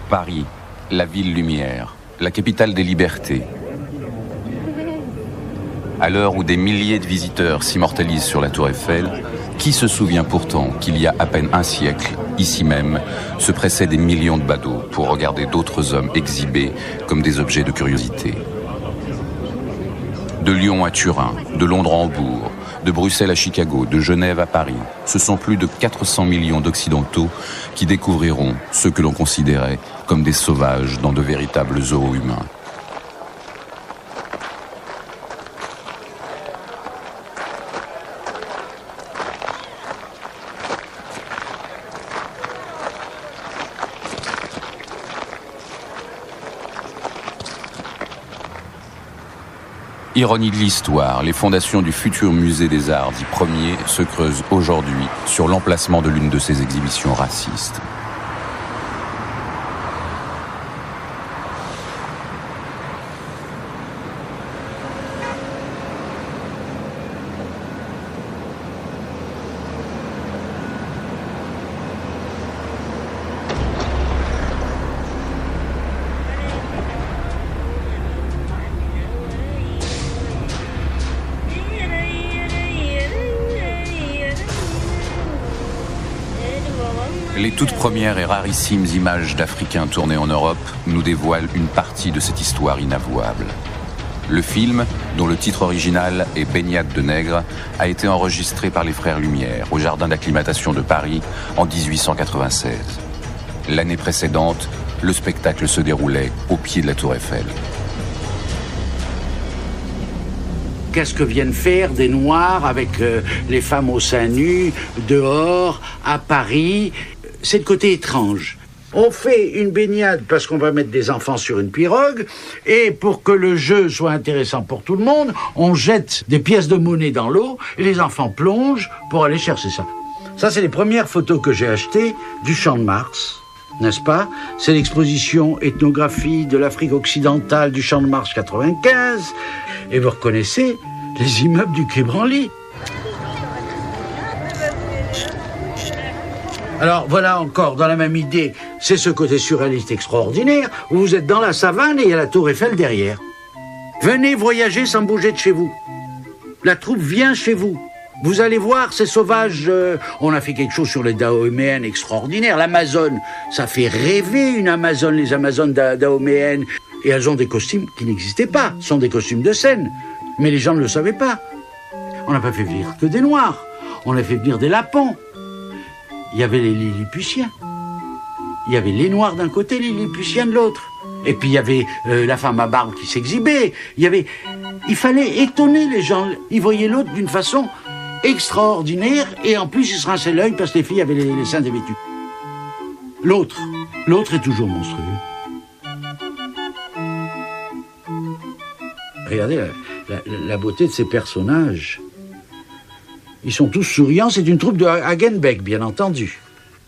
Paris, la ville lumière, la capitale des libertés. À l'heure où des milliers de visiteurs s'immortalisent sur la Tour Eiffel, qui se souvient pourtant qu'il y a à peine un siècle, ici même, se pressaient des millions de badauds pour regarder d'autres hommes exhibés comme des objets de curiosité. De Lyon à Turin, de Londres à Hambourg, de Bruxelles à Chicago, de Genève à Paris, ce sont plus de 400 millions d'Occidentaux qui découvriront ceux que l'on considérait comme des sauvages dans de véritables zoos humains. Ironie de l'histoire, les fondations du futur musée des Arts dit premier se creusent aujourd'hui sur l'emplacement de l'une de ces exhibitions racistes. Les toutes premières et rarissimes images d'Africains tournées en Europe nous dévoilent une partie de cette histoire inavouable. Le film, dont le titre original est Baignade de nègres, a été enregistré par les Frères Lumière au jardin d'acclimatation de Paris en 1896. L'année précédente, le spectacle se déroulait au pied de la Tour Eiffel. Qu'est-ce que viennent faire des Noirs avec les femmes au sein nu, dehors, à Paris? C'est le côté étrange. On fait une baignade parce qu'on va mettre des enfants sur une pirogue, et pour que le jeu soit intéressant pour tout le monde, on jette des pièces de monnaie dans l'eau, et les enfants plongent pour aller chercher ça. Ça, c'est les premières photos que j'ai achetées du Champ de Mars, n'est-ce pas? C'est l'exposition ethnographie de l'Afrique occidentale du Champ de Mars 95, et vous reconnaissez les immeubles du Quai Branly. Alors voilà encore, dans la même idée, c'est ce côté surréaliste extraordinaire, où vous êtes dans la savane et il y a la Tour Eiffel derrière. Venez voyager sans bouger de chez vous. La troupe vient chez vous. Vous allez voir ces sauvages, on a fait quelque chose sur les Dahoméennes extraordinaires. L'Amazone, ça fait rêver une Amazone, les Amazones Dahoméennes. Et elles ont des costumes qui n'existaient pas, ce sont des costumes de scène. Mais les gens ne le savaient pas. On n'a pas fait venir que des Noirs, on a fait venir des Lapons. Il y avait les Lilliputiens. Il y avait les Noirs d'un côté, les Lilliputiens de l'autre. Et puis il y avait la femme à barbe qui s'exhibait. Il fallait étonner les gens. Ils voyaient l'autre d'une façon extraordinaire, et en plus ils se rinçaient l'œil parce que les filles avaient les seins dévêtus. L'autre est toujours monstrueux. Regardez la beauté de ces personnages. Ils sont tous souriants, c'est une troupe de Hagenbeck, bien entendu.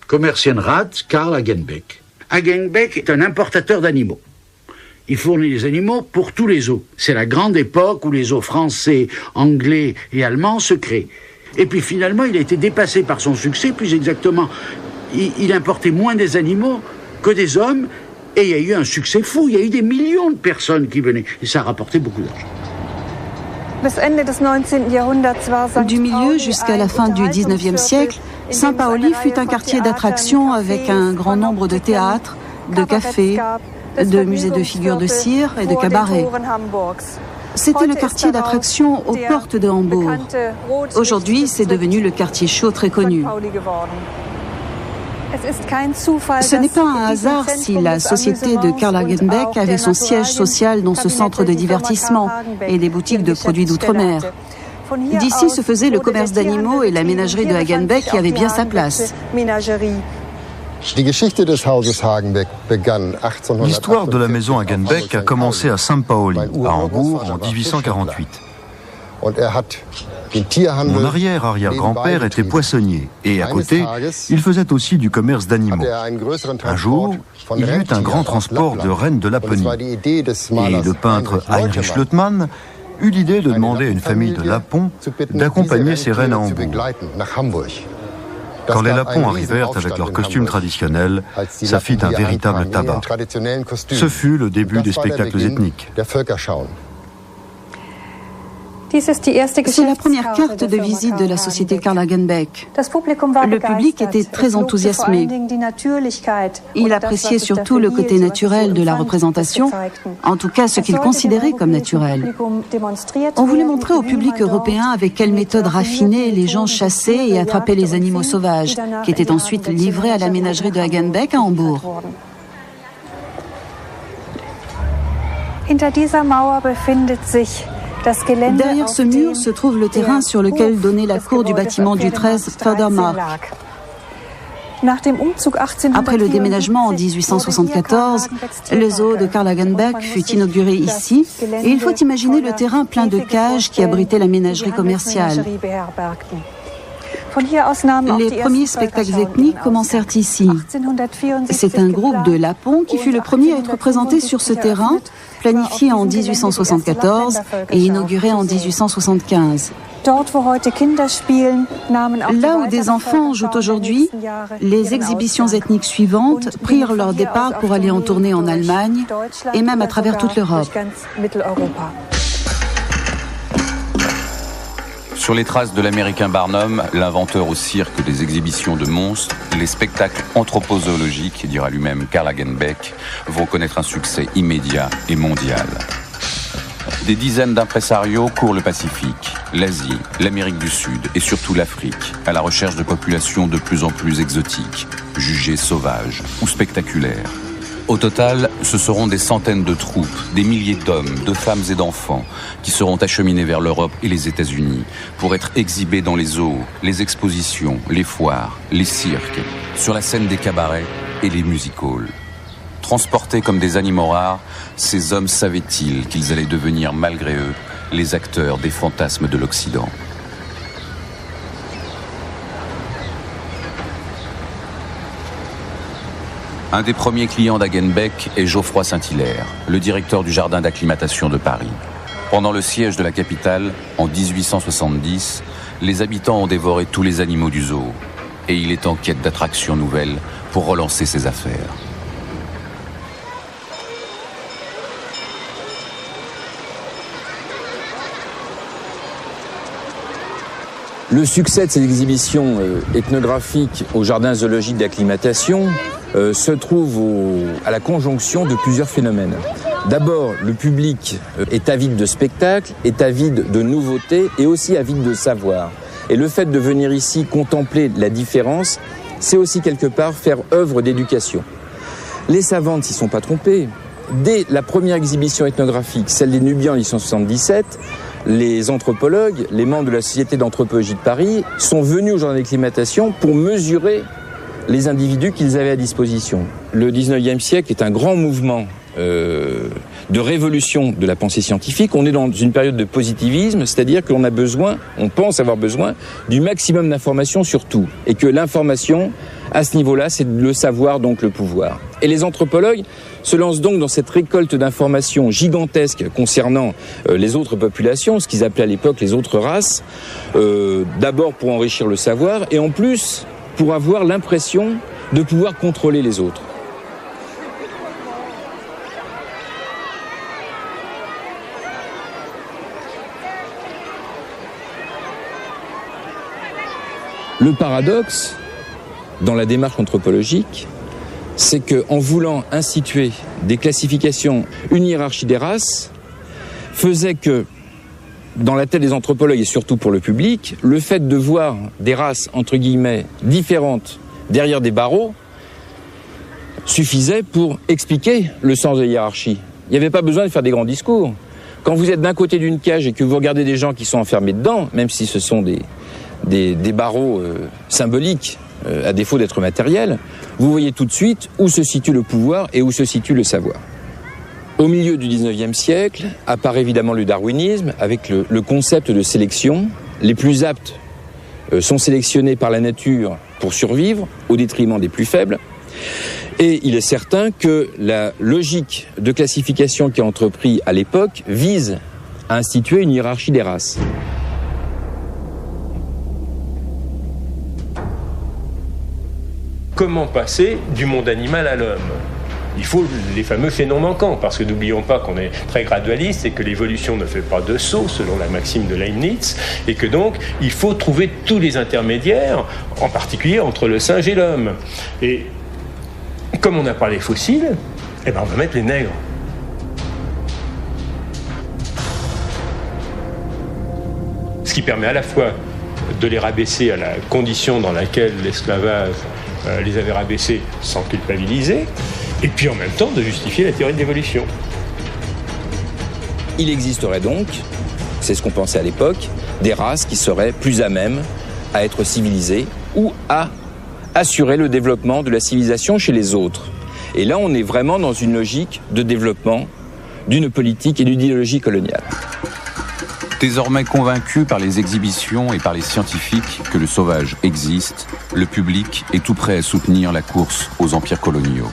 Commercienrat Karl Hagenbeck. Hagenbeck est un importateur d'animaux. Il fournit les animaux pour tous les zoos. C'est la grande époque où les zoos français, anglais et allemands se créent. Et puis finalement, il a été dépassé par son succès, plus exactement, il importait moins des animaux que des hommes, et il y a eu un succès fou. Il y a eu des millions de personnes qui venaient, et ça a rapporté beaucoup d'argent. Du milieu jusqu'à la fin du XIXe siècle, Saint-Paoli fut un quartier d'attraction avec un grand nombre de théâtres, de cafés, de musées de figures de cire et de cabarets. C'était le quartier d'attraction aux portes de Hambourg. Aujourd'hui, c'est devenu le quartier chaud très connu. Ce n'est pas un hasard si la société de Karl Hagenbeck avait son siège social dans ce centre de divertissement et des boutiques de produits d'outre-mer. D'ici se faisait le commerce d'animaux et la ménagerie de Hagenbeck qui avait bien sa place. L'histoire de la maison Hagenbeck a commencé à Saint-Paoli, à Hambourg, en 1848. Mon arrière-arrière-grand-père était poissonnier et à côté, il faisait aussi du commerce d'animaux. Un jour, il y eut un grand transport de rennes de Laponie et le peintre Heinrich Luttmann eut l'idée de demander à une famille de Lapons d'accompagner ces rennes à Hambourg. Quand les Lapons arrivèrent avec leurs costumes traditionnels, ça fit un véritable tabac. Ce fut le début des spectacles ethniques. C'est la première carte de visite de la société Karl Hagenbeck. Le public était très enthousiasmé. Il appréciait surtout le côté naturel de la représentation, en tout cas ce qu'il considérait comme naturel. On voulait montrer au public européen avec quelle méthode raffinée les gens chassaient et attrapaient les animaux sauvages, qui étaient ensuite livrés à la ménagerie de Hagenbeck à Hambourg. Derrière ce mur se trouve le terrain sur lequel donnait la cour du bâtiment du 13 Fördermark. Après le déménagement en 1874, le zoo de Karl Hagenbeck fut inauguré ici et il faut imaginer le terrain plein de cages qui abritait la ménagerie commerciale. Les premiers spectacles ethniques commencèrent ici. C'est un groupe de Lapons qui fut le premier à être présenté sur ce terrain, planifié en 1874 et inauguré en 1875. Là où des enfants jouent aujourd'hui, les exhibitions ethniques suivantes prirent leur départ pour aller en tournée en Allemagne et même à travers toute l'Europe. Sur les traces de l'américain Barnum, l'inventeur au cirque des exhibitions de monstres, les spectacles anthropozoologiques, dira lui-même Karl Hagenbeck, vont connaître un succès immédiat et mondial. Des dizaines d'impresarios courent le Pacifique, l'Asie, l'Amérique du Sud et surtout l'Afrique, à la recherche de populations de plus en plus exotiques, jugées sauvages ou spectaculaires. Au total, ce seront des centaines de troupes, des milliers d'hommes, de femmes et d'enfants qui seront acheminés vers l'Europe et les États-Unis pour être exhibés dans les zoos, les expositions, les foires, les cirques, sur la scène des cabarets et les music-halls. Transportés comme des animaux rares, ces hommes savaient-ils qu'ils allaient devenir, malgré eux, les acteurs des fantasmes de l'Occident ? Un des premiers clients d'Hagenbeck est Geoffroy Saint-Hilaire, le directeur du jardin d'acclimatation de Paris. Pendant le siège de la capitale, en 1870, les habitants ont dévoré tous les animaux du zoo. Et il est en quête d'attractions nouvelles pour relancer ses affaires. Le succès de ces exhibitions ethnographiques au jardin zoologique d'acclimatation se trouve à la conjonction de plusieurs phénomènes. D'abord, le public est avide de spectacles, est avide de nouveautés et aussi avide de savoir. Et le fait de venir ici contempler la différence, c'est aussi quelque part faire œuvre d'éducation. Les savants ne s'y sont pas trompés. Dès la première exhibition ethnographique, celle des Nubiens en 1877, les anthropologues, les membres de la Société d'anthropologie de Paris, sont venus au jardin d'acclimatation pour mesurer les individus qu'ils avaient à disposition. Le 19e siècle est un grand mouvement de révolution de la pensée scientifique. On est dans une période de positivisme, c'est-à-dire qu'on a besoin, on pense avoir besoin du maximum d'informations sur tout. Et que l'information, à ce niveau-là, c'est le savoir, donc le pouvoir. Et les anthropologues se lancent donc dans cette récolte d'informations gigantesques concernant les autres populations, ce qu'ils appelaient à l'époque les autres races, d'abord pour enrichir le savoir, et en plus pour avoir l'impression de pouvoir contrôler les autres. Le paradoxe dans la démarche anthropologique, c'est qu'en voulant instituer des classifications, une hiérarchie des races, faisait que, dans la tête des anthropologues et surtout pour le public, le fait de voir des races, entre guillemets, différentes derrière des barreaux, suffisait pour expliquer le sens de la hiérarchie. Il n'y avait pas besoin de faire des grands discours. Quand vous êtes d'un côté d'une cage et que vous regardez des gens qui sont enfermés dedans, même si ce sont des barreaux symboliques, à défaut d'être matériels, vous voyez tout de suite où se situe le pouvoir et où se situe le savoir. Au milieu du 19e siècle apparaît évidemment le darwinisme avec le concept de sélection. Les plus aptes sont sélectionnés par la nature pour survivre au détriment des plus faibles. Et il est certain que la logique de classification qui est entreprise à l'époque vise à instituer une hiérarchie des races. comment passer du monde animal à l'homme. Il faut les fameux chaînons manquants, parce que n'oublions pas qu'on est très gradualiste et que l'évolution ne fait pas de saut, selon la maxime de Leibniz, et que donc il faut trouver tous les intermédiaires, en particulier entre le singe et l'homme. Et comme on n'a pas les fossiles, eh ben on va mettre les nègres. Ce qui permet à la fois de les rabaisser à la condition dans laquelle l'esclavage les avait rabaissés sans culpabiliser, et puis en même temps de justifier la théorie de l'évolution. Il existerait donc, c'est ce qu'on pensait à l'époque, des races qui seraient plus à même à être civilisées ou à assurer le développement de la civilisation chez les autres. Et là, on est vraiment dans une logique de développement d'une politique et d'une idéologie coloniale. Désormais convaincu par les exhibitions et par les scientifiques que le sauvage existe, le public est tout prêt à soutenir la course aux empires coloniaux.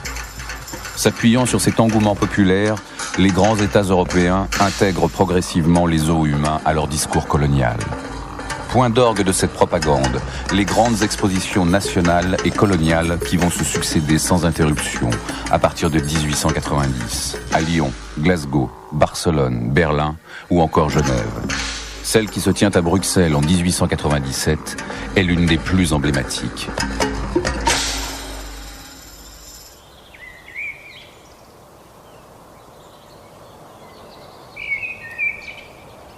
S'appuyant sur cet engouement populaire, les grands États européens intègrent progressivement les zoos humains à leur discours colonial. Point d'orgue de cette propagande, les grandes expositions nationales et coloniales qui vont se succéder sans interruption à partir de 1890, à Lyon, Glasgow, Barcelone, Berlin ou encore Genève. Celle qui se tient à Bruxelles en 1897 est l'une des plus emblématiques.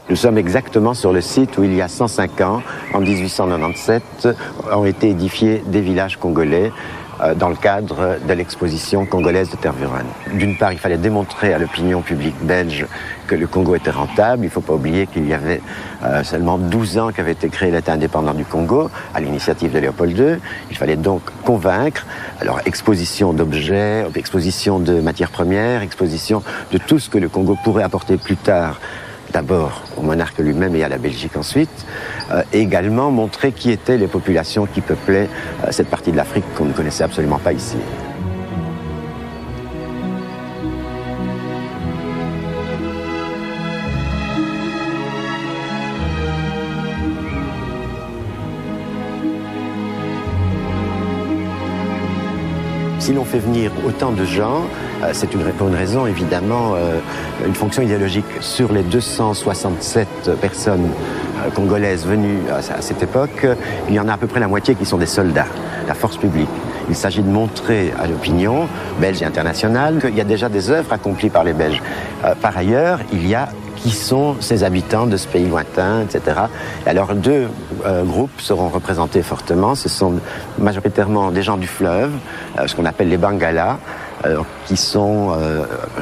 Nous sommes exactement sur le site où il y a 105 ans, en 1897, ont été édifiés des villages congolais dans le cadre de l'exposition congolaise de Tervuren. D'une part, il fallait démontrer à l'opinion publique belge que le Congo était rentable. Il ne faut pas oublier qu'il y avait seulement 12 ans qu'avait été créé l'État indépendant du Congo, à l'initiative de Léopold II. Il fallait donc convaincre. Alors, exposition d'objets, exposition de matières premières, exposition de tout ce que le Congo pourrait apporter plus tard, d'abord au monarque lui-même et à la Belgique ensuite, et également montrer qui étaient les populations qui peuplaient cette partie de l'Afrique qu'on ne connaissait absolument pas ici. Si l'on fait venir autant de gens, c'est pour une raison évidemment, une fonction idéologique. Sur les 267 personnes congolaises venues à cette époque, il y en a à peu près la moitié qui sont des soldats, la force publique. Il s'agit de montrer à l'opinion belge et internationale qu'il y a déjà des œuvres accomplies par les Belges. Par ailleurs, il y a qui sont ces habitants de ce pays lointain, etc. Alors deux groupes seront représentés fortement. Ce sont majoritairement des gens du fleuve, ce qu'on appelle les Bangalas, qui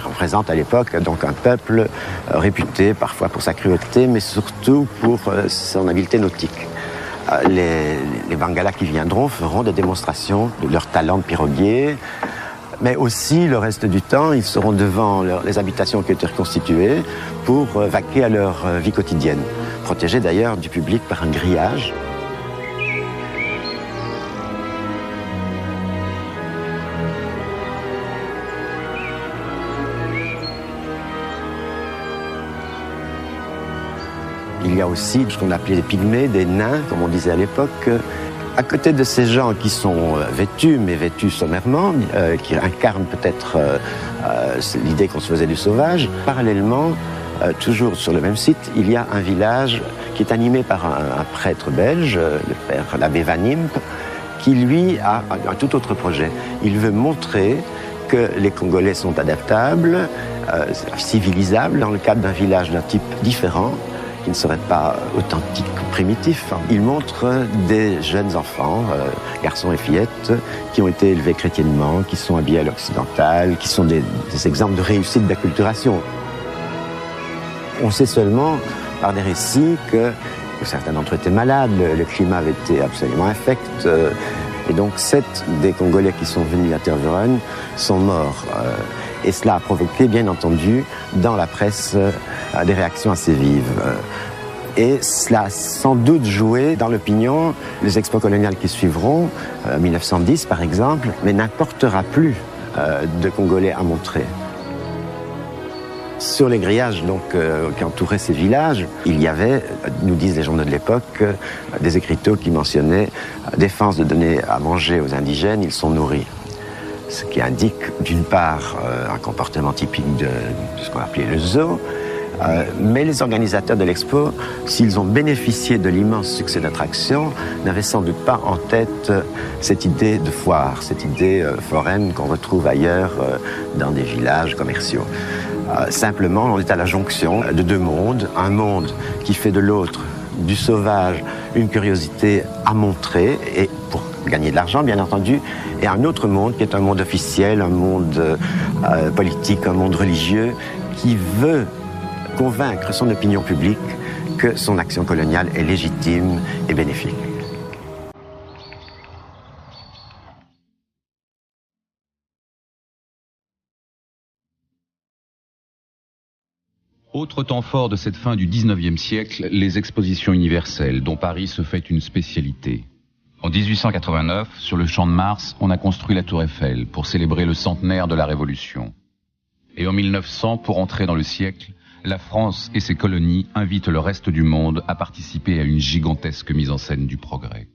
représentent à l'époque donc un peuple réputé parfois pour sa cruauté, mais surtout pour son habileté nautique. Les Bangalas qui viendront feront des démonstrations de leur talent de piroguier, mais aussi, le reste du temps, ils seront devant les habitations qui ont été reconstituées pour vaquer à leur vie quotidienne, protégés d'ailleurs du public par un grillage. Il y a aussi ce qu'on appelait des pygmées, des nains, comme on disait à l'époque. À côté de ces gens qui sont vêtus, mais vêtus sommairement, qui incarnent peut-être l'idée qu'on se faisait du sauvage, parallèlement, toujours sur le même site, il y a un village qui est animé par un prêtre belge, le père l'abbé Van Impe, qui lui a un tout autre projet. Il veut montrer que les Congolais sont adaptables, civilisables, dans le cadre d'un village d'un type différent, qui ne serait pas authentique ou primitif. Il montre des jeunes enfants, garçons et fillettes, qui ont été élevés chrétiennement, qui sont habillés à l'occidental, qui sont des exemples de réussite d'acculturation. On sait seulement, par des récits, que certains d'entre eux étaient malades, le climat avait été absolument infect, et donc 7 des Congolais qui sont venus à Tervuren sont morts. Et cela a provoqué, bien entendu, dans la presse, des réactions assez vives. Et cela a sans doute joué dans l'opinion, les expos coloniales qui suivront, 1910 par exemple, mais n'apportera plus de Congolais à montrer. Sur les grillages donc, qui entouraient ces villages, il y avait, nous disent les journaux de l'époque, des écriteaux qui mentionnaient « défense de donner à manger aux indigènes, ils sont nourris ». Ce qui indique d'une part un comportement typique de ce qu'on appelait le zoo, mais les organisateurs de l'expo, s'ils ont bénéficié de l'immense succès d'attraction, n'avaient sans doute pas en tête cette idée de foire, cette idée foraine qu'on retrouve ailleurs dans des villages commerciaux. Simplement, on est à la jonction de deux mondes, un monde qui fait de l'autre, du sauvage, une curiosité à montrer, et pour gagner de l'argent, bien entendu, et un autre monde qui est un monde officiel, un monde politique, un monde religieux, qui veut convaincre son opinion publique que son action coloniale est légitime et bénéfique. Autre temps fort de cette fin du XIXe siècle, les expositions universelles, dont Paris se fait une spécialité. En 1889, sur le Champ de Mars, on a construit la Tour Eiffel pour célébrer le centenaire de la Révolution. Et en 1900, pour entrer dans le siècle, la France et ses colonies invitent le reste du monde à participer à une gigantesque mise en scène du progrès.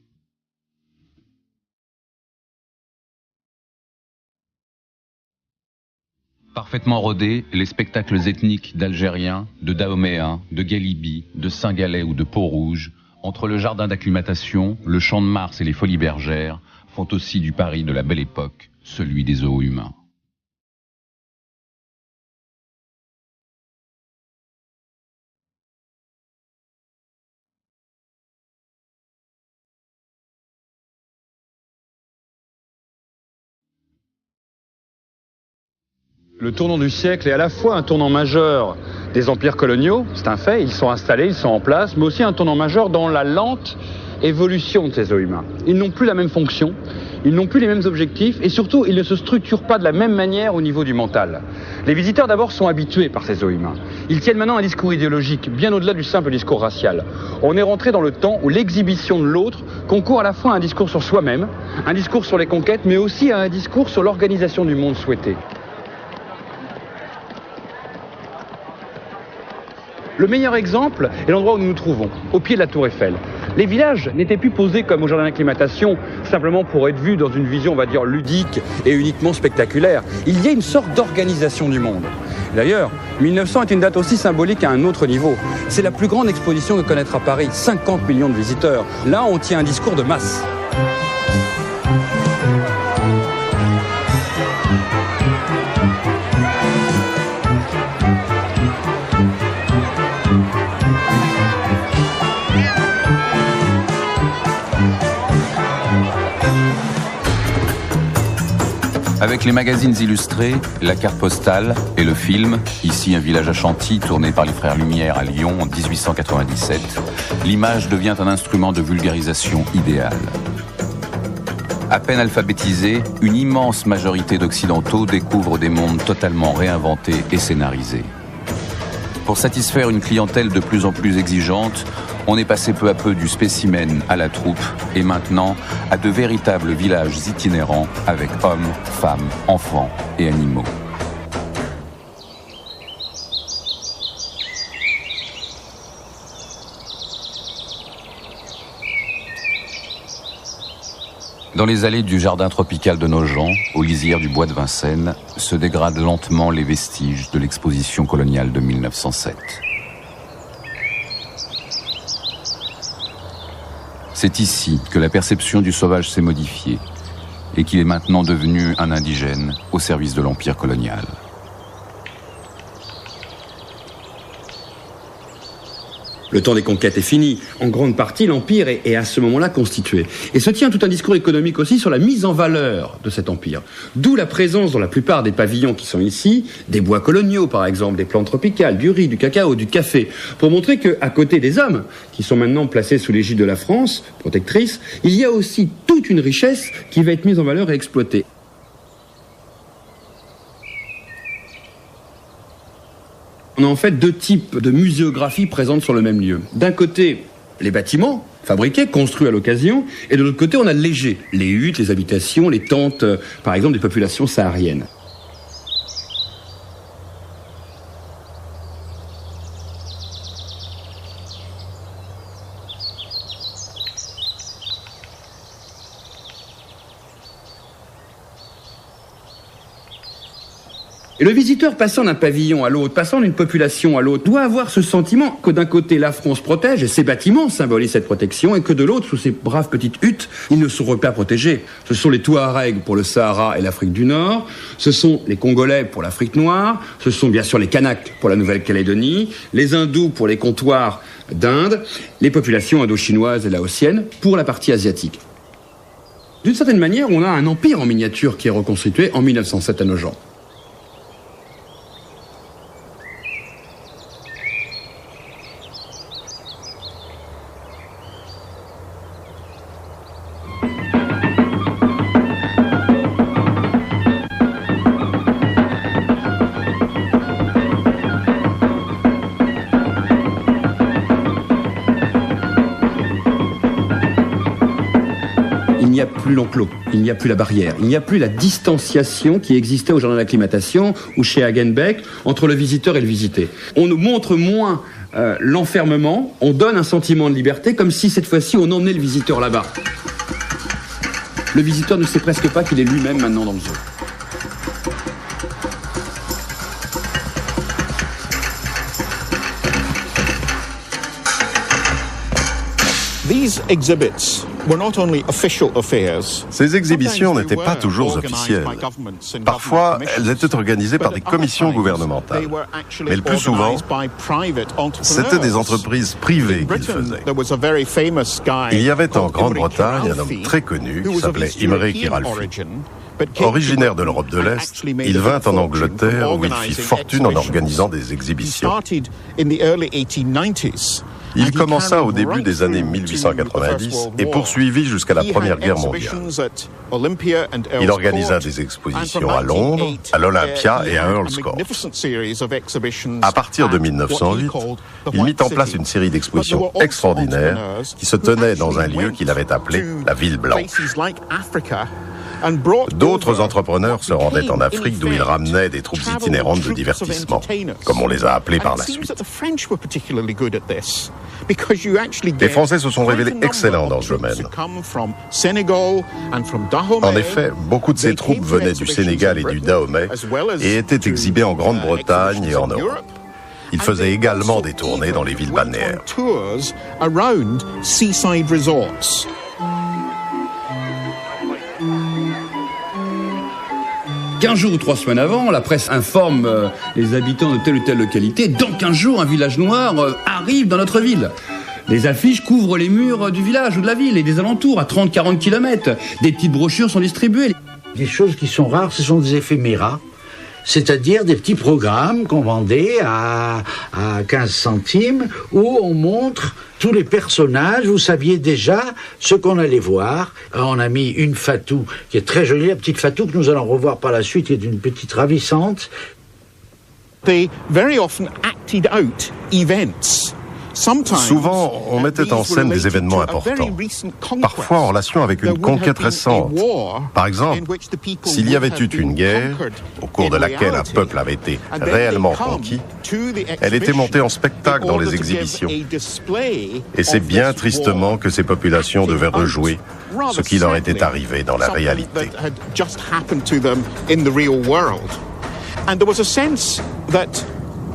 Parfaitement rodés, les spectacles ethniques d'Algériens, de Dahoméens, de Galibi, de Saint-Galais ou de Peau-Rouge, entre le jardin d'acclimatation, le Champ de Mars et les Folies Bergères, font aussi du Paris de la Belle Époque, celui des zoos humains. Le tournant du siècle est à la fois un tournant majeur des empires coloniaux, c'est un fait, ils sont installés, ils sont en place, mais aussi un tournant majeur dans la lente évolution de ces zoos humains. Ils n'ont plus la même fonction, ils n'ont plus les mêmes objectifs, et surtout, ils ne se structurent pas de la même manière au niveau du mental. Les visiteurs d'abord sont habitués par ces zoos humains. Ils tiennent maintenant un discours idéologique, bien au-delà du simple discours racial. On est rentré dans le temps où l'exhibition de l'autre concourt à la fois à un discours sur soi-même, un discours sur les conquêtes, mais aussi à un discours sur l'organisation du monde souhaité. Le meilleur exemple est l'endroit où nous nous trouvons, au pied de la Tour Eiffel. Les villages n'étaient plus posés comme au jardin d'acclimatation, simplement pour être vus dans une vision, on va dire, ludique et uniquement spectaculaire. Il y a une sorte d'organisation du monde. D'ailleurs, 1900 est une date aussi symbolique à un autre niveau. C'est la plus grande exposition que connaîtra Paris, 50 millions de visiteurs. Là, on tient un discours de masse. Avec les magazines illustrés, la carte postale et le film, ici un village à Chantilly tourné par les frères Lumière à Lyon en 1897, l'image devient un instrument de vulgarisation idéal. À peine alphabétisée, une immense majorité d'Occidentaux découvre des mondes totalement réinventés et scénarisés. Pour satisfaire une clientèle de plus en plus exigeante, on est passé peu à peu du spécimen à la troupe et maintenant à de véritables villages itinérants avec hommes, femmes, enfants et animaux. Dans les allées du jardin tropical de Nogent, aux lisières du bois de Vincennes, se dégradent lentement les vestiges de l'exposition coloniale de 1907. C'est ici que la perception du sauvage s'est modifiée et qu'il est maintenant devenu un indigène au service de l'empire colonial. Le temps des conquêtes est fini. En grande partie, l'empire est à ce moment-là constitué. Et se tient tout un discours économique aussi sur la mise en valeur de cet empire. D'où la présence dans la plupart des pavillons qui sont ici, des bois coloniaux par exemple, des plantes tropicales, du riz, du cacao, du café, pour montrer qu'à côté des hommes, qui sont maintenant placés sous l'égide de la France, protectrice, il y a aussi toute une richesse qui va être mise en valeur et exploitée. On a en fait deux types de muséographie présentes sur le même lieu. D'un côté, les bâtiments fabriqués, construits à l'occasion, et de l'autre côté, on a le léger, les huttes, les habitations, les tentes, par exemple, des populations sahariennes. Et le visiteur passant d'un pavillon à l'autre, passant d'une population à l'autre, doit avoir ce sentiment que d'un côté la France protège, et ses bâtiments symbolisent cette protection, et que de l'autre, sous ces braves petites huttes, ils ne seront pas protégés. Ce sont les Touaregs pour le Sahara et l'Afrique du Nord, ce sont les Congolais pour l'Afrique noire, ce sont bien sûr les Kanaks pour la Nouvelle-Calédonie, les Hindous pour les comptoirs d'Inde, les populations indo-chinoises et laotiennes pour la partie asiatique. D'une certaine manière, on a un empire en miniature qui est reconstitué en 1907 à Nogent. Il n'y a plus l'enclos, il n'y a plus la barrière, il n'y a plus la distanciation qui existait au jardin d'acclimatation ou chez Hagenbeck entre le visiteur et le visité. On nous montre moins l'enfermement, on donne un sentiment de liberté comme si cette fois-ci on emmenait le visiteur là-bas. Le visiteur ne sait presque pas qu'il est lui-même maintenant dans le zoo. Ces exhibitions n'étaient pas toujours officielles. Parfois, elles étaient organisées par des commissions gouvernementales. Mais le plus souvent, c'étaient des entreprises privées qui le faisaient. Il y avait en Grande-Bretagne un homme très connu qui s'appelait Imre Kiralfy. Originaire de l'Europe de l'Est, il vint en Angleterre où il fit fortune en organisant des exhibitions. Il commença au début des années 1890 et poursuivit jusqu'à la Première Guerre mondiale. Il organisa des expositions à Londres, à l'Olympia et à Earl's Court. À partir de 1908, il mit en place une série d'expositions extraordinaires qui se tenaient dans un lieu qu'il avait appelé la Ville Blanche. D'autres entrepreneurs se rendaient en Afrique d'où ils ramenaient des troupes itinérantes de divertissement, comme on les a appelés par la suite. Les Français se sont révélés excellents dans ce domaine. En effet, beaucoup de ces troupes venaient du Sénégal et du Dahomey et étaient exhibées en Grande-Bretagne et en Europe. Ils faisaient également des tournées dans les villes balnéaires. 15 jours ou 3 semaines avant, la presse informe les habitants de telle ou telle localité. Dans 15 jours, un village noir arrive dans notre ville. Les affiches couvrent les murs du village ou de la ville et des alentours à 30-40 km. Des petites brochures sont distribuées. Des choses qui sont rares, ce sont des éphéméras. C'est-à-dire des petits programmes qu'on vendait à 15 centimes où on montre tous les personnages. Vous saviez déjà ce qu'on allait voir. On a mis une Fatou qui est très jolie, la petite Fatou que nous allons revoir par la suite, qui est une petite ravissante. They very often acted out events. Souvent, on mettait en scène des événements importants, parfois en relation avec une conquête récente. Par exemple, s'il y avait eu une guerre, au cours de laquelle un peuple avait été réellement conquis, elle était montée en spectacle dans les exhibitions. Et c'est bien tristement que ces populations devaient rejouer ce qui leur était arrivé dans la réalité.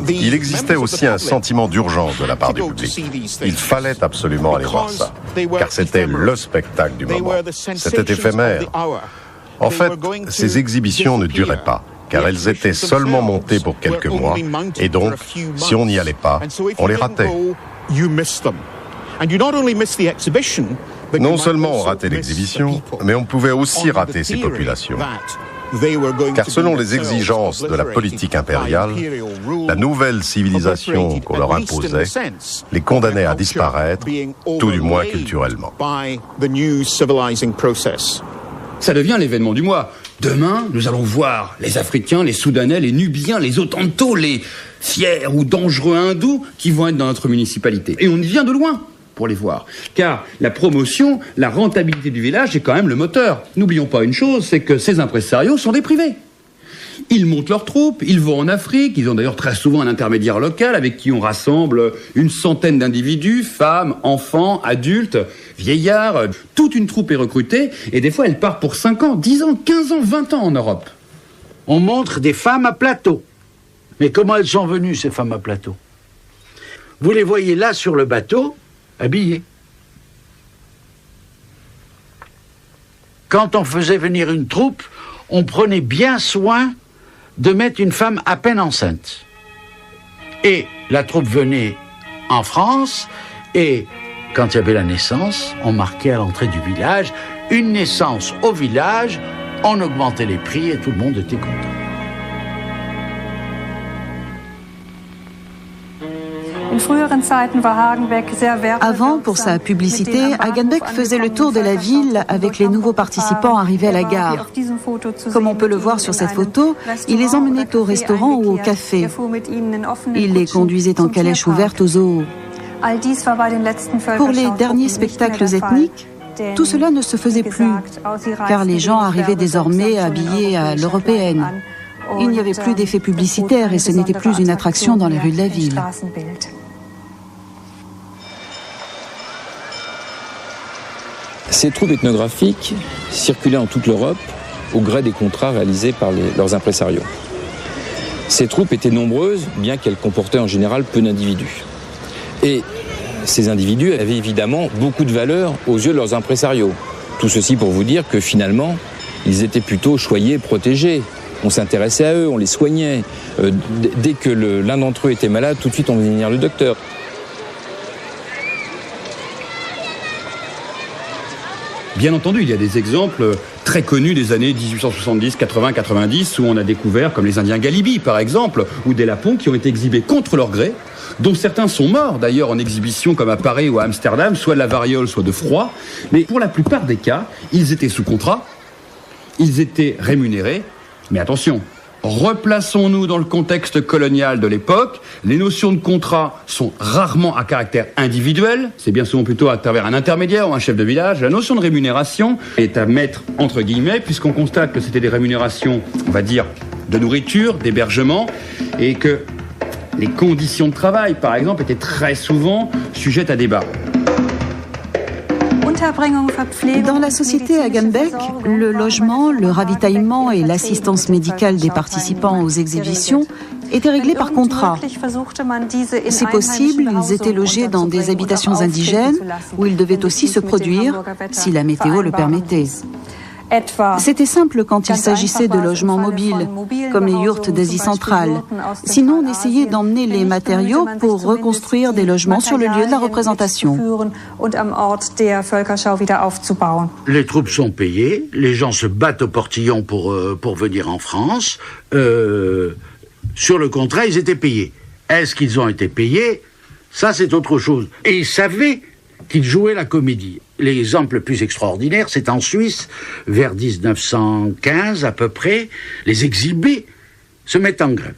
Il existait aussi un sentiment d'urgence de la part du public. Il fallait absolument aller voir ça, car c'était le spectacle du moment. C'était éphémère. En fait, ces exhibitions ne duraient pas, car elles étaient seulement montées pour quelques mois, et donc, si on n'y allait pas, on les ratait. Non seulement on ratait l'exhibition, mais on pouvait aussi rater ces populations. Car selon les exigences de la politique impériale, la nouvelle civilisation qu'on leur imposait les condamnait à disparaître, tout du moins culturellement. Ça devient l'événement du mois. Demain, nous allons voir les Africains, les Soudanais, les Nubiens, les Ottantos, les fiers ou dangereux hindous qui vont être dans notre municipalité. Et on y vient de loin pour les voir. Car la promotion, la rentabilité du village est quand même le moteur. N'oublions pas une chose, c'est que ces impresarios sont des privés. Ils montent leurs troupes, ils vont en Afrique, ils ont d'ailleurs très souvent un intermédiaire local avec qui on rassemble une centaine d'individus, femmes, enfants, adultes, vieillards. Toute une troupe est recrutée et des fois elle part pour 5 ans, 10 ans, 15 ans, 20 ans en Europe. on montre des femmes à plateau. Mais comment elles sont venues, ces femmes à plateau? Vous les voyez là sur le bateau, habillées. Quand on faisait venir une troupe, on prenait bien soin de mettre une femme à peine enceinte. Et la troupe venait en France, et quand il y avait la naissance, on marquait à l'entrée du village une naissance au village, on augmentait les prix et tout le monde était content. Avant, pour sa publicité, Hagenbeck faisait le tour de la ville avec les nouveaux participants arrivés à la gare. Comme on peut le voir sur cette photo, il les emmenait au restaurant ou au café. Il les conduisait en calèche ouverte aux zoo. Pour les derniers spectacles ethniques, tout cela ne se faisait plus, car les gens arrivaient désormais habillés à l'européenne. Il n'y avait plus d'effets publicitaires et ce n'était plus une attraction dans les rues de la ville. Ces troupes ethnographiques circulaient en toute l'Europe au gré des contrats réalisés par leurs impresarios. Ces troupes étaient nombreuses, bien qu'elles comportaient en général peu d'individus. Et ces individus avaient évidemment beaucoup de valeur aux yeux de leurs impresarios. Tout ceci pour vous dire que finalement, ils étaient plutôt choyés, protégés. On s'intéressait à eux, on les soignait. Dès que l'un d'entre eux était malade, tout de suite on faisait venir le docteur. Bien entendu, il y a des exemples très connus des années 1870, 80, 90, où on a découvert, comme les Indiens Galibi par exemple, ou des Lapons qui ont été exhibés contre leur gré, dont certains sont morts d'ailleurs en exhibition comme à Paris ou à Amsterdam, soit de la variole, soit de froid. Mais pour la plupart des cas, ils étaient sous contrat, ils étaient rémunérés, mais attention, replaçons-nous dans le contexte colonial de l'époque. Les notions de contrat sont rarement à caractère individuel. C'est bien souvent plutôt à travers un intermédiaire ou un chef de village. La notion de rémunération est à mettre entre guillemets, puisqu'on constate que c'était des rémunérations, on va dire, de nourriture, d'hébergement, et que les conditions de travail, par exemple, étaient très souvent sujettes à débat. Dans la société Hagenbeck, le logement, le ravitaillement et l'assistance médicale des participants aux exhibitions étaient réglés par contrat. Si possible, ils étaient logés dans des habitations indigènes où ils devaient aussi se produire si la météo le permettait. C'était simple quand il s'agissait de logements mobiles, comme les yurts d'Asie centrale. Sinon, on essayait d'emmener les matériaux pour reconstruire des logements sur le lieu de la représentation. Les troupes sont payées, les gens se battent au portillon pour venir en France. Sur le contrat, ils étaient payés. Est-ce qu'ils ont été payés? Ça, c'est autre chose. Et ils savaient qu'ils jouaient la comédie. L'exemple le plus extraordinaire, c'est en Suisse, vers 1915 à peu près, les exhibés se mettent en grève.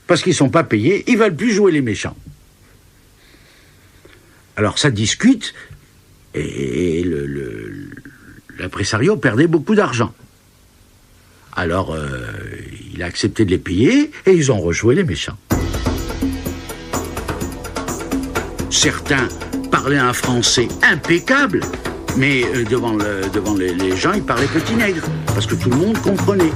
Parce qu'ils ne sont pas payés, ils ne veulent plus jouer les méchants. Alors ça discute, et l'impresario perdait beaucoup d'argent. Alors il a accepté de les payer, et ils ont rejoué les méchants. Certains parlaient un français impeccable, mais devant les gens, ils parlaient petit nègre, parce que tout le monde comprenait.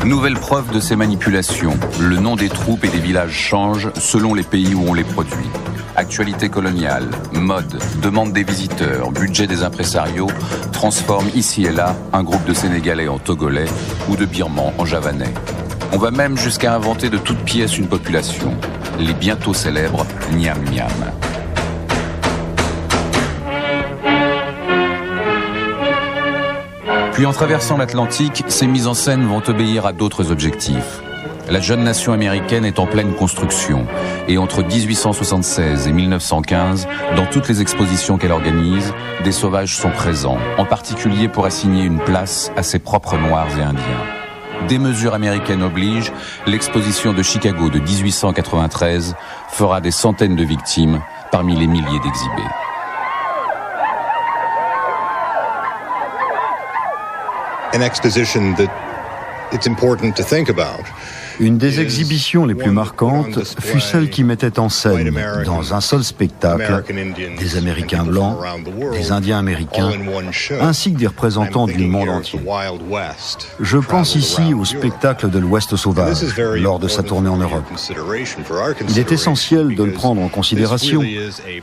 Nouvelle preuve de ces manipulations. Le nom des troupes et des villages change selon les pays où on les produit. Actualité coloniale, mode, demande des visiteurs, budget des impresarios transforment ici et là un groupe de Sénégalais en Togolais ou de Birmans en Javanais. On va même jusqu'à inventer de toutes pièces une population, les bientôt célèbres Nyam Nyam. Puis en traversant l'Atlantique, ces mises en scène vont obéir à d'autres objectifs. La jeune nation américaine est en pleine construction et entre 1876 et 1915, dans toutes les expositions qu'elle organise, des sauvages sont présents, en particulier pour assigner une place à ses propres Noirs et Indiens. Des mesures américaines obligent, l'exposition de Chicago de 1893 fera des centaines de victimes parmi les milliers d'exhibés. An exposition that it's important to think about Une des exhibitions les plus marquantes fut celle qui mettait en scène, dans un seul spectacle, des Américains blancs, des Indiens américains, ainsi que des représentants du monde entier. Je pense ici au spectacle de l'Ouest sauvage, lors de sa tournée en Europe. Il est essentiel de le prendre en considération,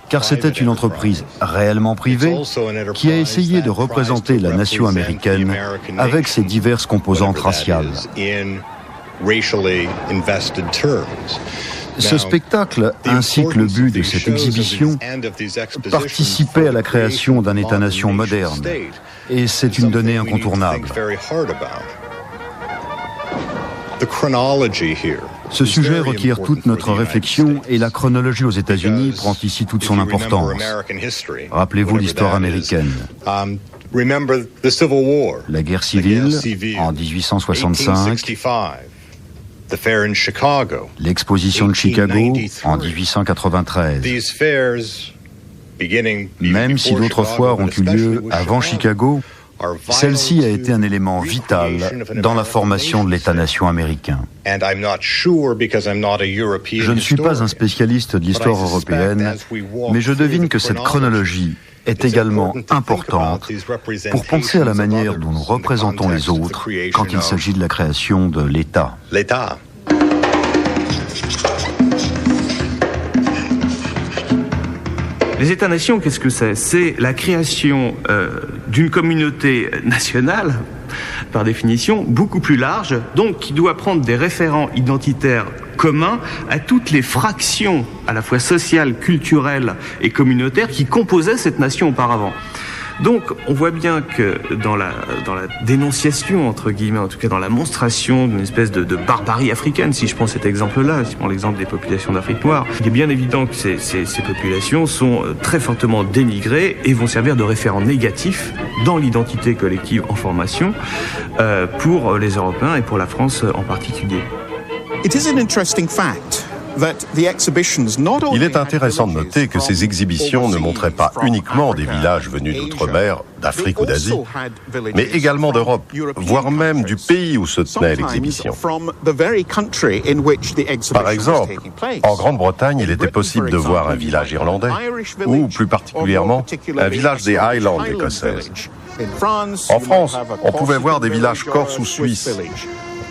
car c'était une entreprise réellement privée qui a essayé de représenter la nation américaine avec ses diverses composantes raciales. Ce spectacle, ainsi que le but de cette exhibition, participait à la création d'un État-nation moderne, et c'est une donnée incontournable. Ce sujet requiert toute notre réflexion et la chronologie aux États-Unis prend ici toute son importance. Rappelez-vous l'histoire américaine. La guerre civile en 1865, l'exposition de Chicago en 1893. Même si d'autres foires ont eu lieu avant Chicago, celle-ci a été un élément vital dans la formation de l'État-nation américain. Je ne suis pas un spécialiste de l'histoire européenne, mais je devine que cette chronologie est également importante pour penser à la manière dont nous représentons les autres quand il s'agit de la création de l'État. Les États-nations, qu'est-ce que c'est? C'est la création d'une communauté nationale, par définition, beaucoup plus large, donc qui doit prendre des référents identitaires communs à toutes les fractions, à la fois sociales, culturelles et communautaires, qui composaient cette nation auparavant. Donc, on voit bien que dans la dénonciation, entre guillemets, en tout cas dans la monstration d'une espèce de barbarie africaine, si je prends cet exemple-là, si je prends l'exemple des populations d'Afrique noire, il est bien évident que ces populations sont très fortement dénigrées et vont servir de référents négatifs dans l'identité collective en formation pour les Européens et pour la France en particulier. It is an interesting fact. Il est intéressant de noter que ces exhibitions ne montraient pas uniquement des villages venus d'outre-mer, d'Afrique ou d'Asie, mais également d'Europe, voire même du pays où se tenait l'exhibition. Par exemple, en Grande-Bretagne, il était possible de voir un village irlandais, ou plus particulièrement, un village des Highlands écossaises. En France, on pouvait voir des villages corses ou suisses.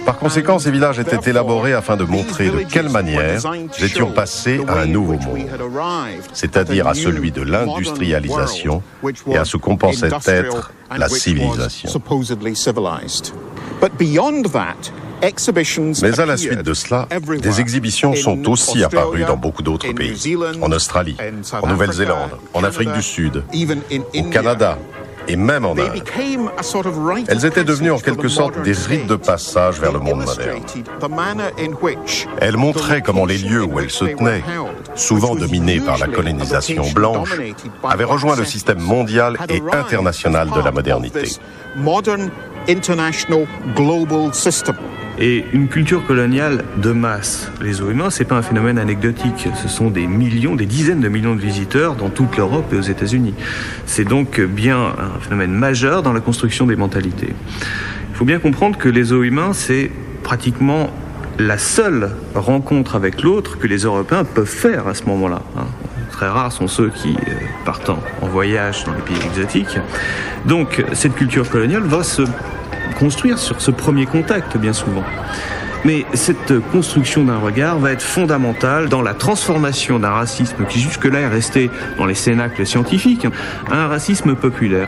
Par conséquent, ces villages étaient élaborés afin de montrer de quelle manière nous étions passés à un nouveau monde, c'est-à-dire à celui de l'industrialisation et à ce qu'on pensait être la civilisation. Mais à la suite de cela, des exhibitions sont aussi apparues dans beaucoup d'autres pays, en Australie, en Nouvelle-Zélande, en Afrique du Sud, au Canada, et même en Inde. Elles étaient devenues en quelque sorte des rites de passage vers le monde moderne. Elles montraient comment les lieux où elles se tenaient, souvent dominés par la colonisation blanche, avaient rejoint le système mondial et international de la modernité. Et une culture coloniale de masse, les Zoïmins, c'est pas un phénomène anecdotique. Ce sont des millions, des dizaines de millions de visiteurs dans toute l'Europe et aux États-Unis. C'est donc bien un phénomène majeur dans la construction des mentalités. Il faut bien comprendre que les Zoïmins, c'est pratiquement la seule rencontre avec l'autre que les Européens peuvent faire à ce moment-là. Très rares sont ceux qui partent en voyage dans les pays exotiques. Donc, cette culture coloniale va se construire sur ce premier contact, bien souvent. Mais cette construction d'un regard va être fondamentale dans la transformation d'un racisme qui jusque-là est resté dans les cénacles scientifiques à un racisme populaire.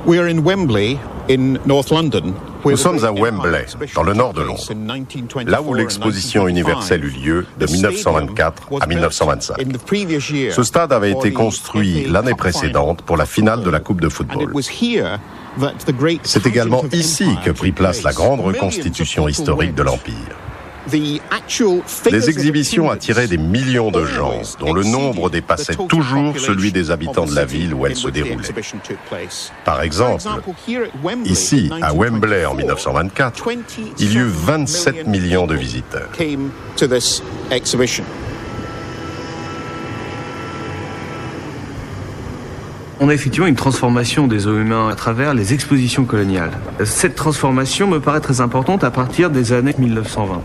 We are in Wembley, in North London. Nous sommes à Wembley, dans le nord de Londres, là où l'exposition universelle eut lieu de 1924 à 1925. Ce stade avait été construit l'année précédente pour la finale de la Coupe de football. C'est également ici que prit place la grande reconstitution historique de l'Empire. Les exhibitions attiraient des millions de gens, dont le nombre dépassait toujours celui des habitants de la ville où elles se déroulaient. Par exemple, ici, à Wembley en 1924, il y eut 27 millions de visiteurs. On a effectivement une transformation des os humains à travers les expositions coloniales. Cette transformation me paraît très importante à partir des années 1920.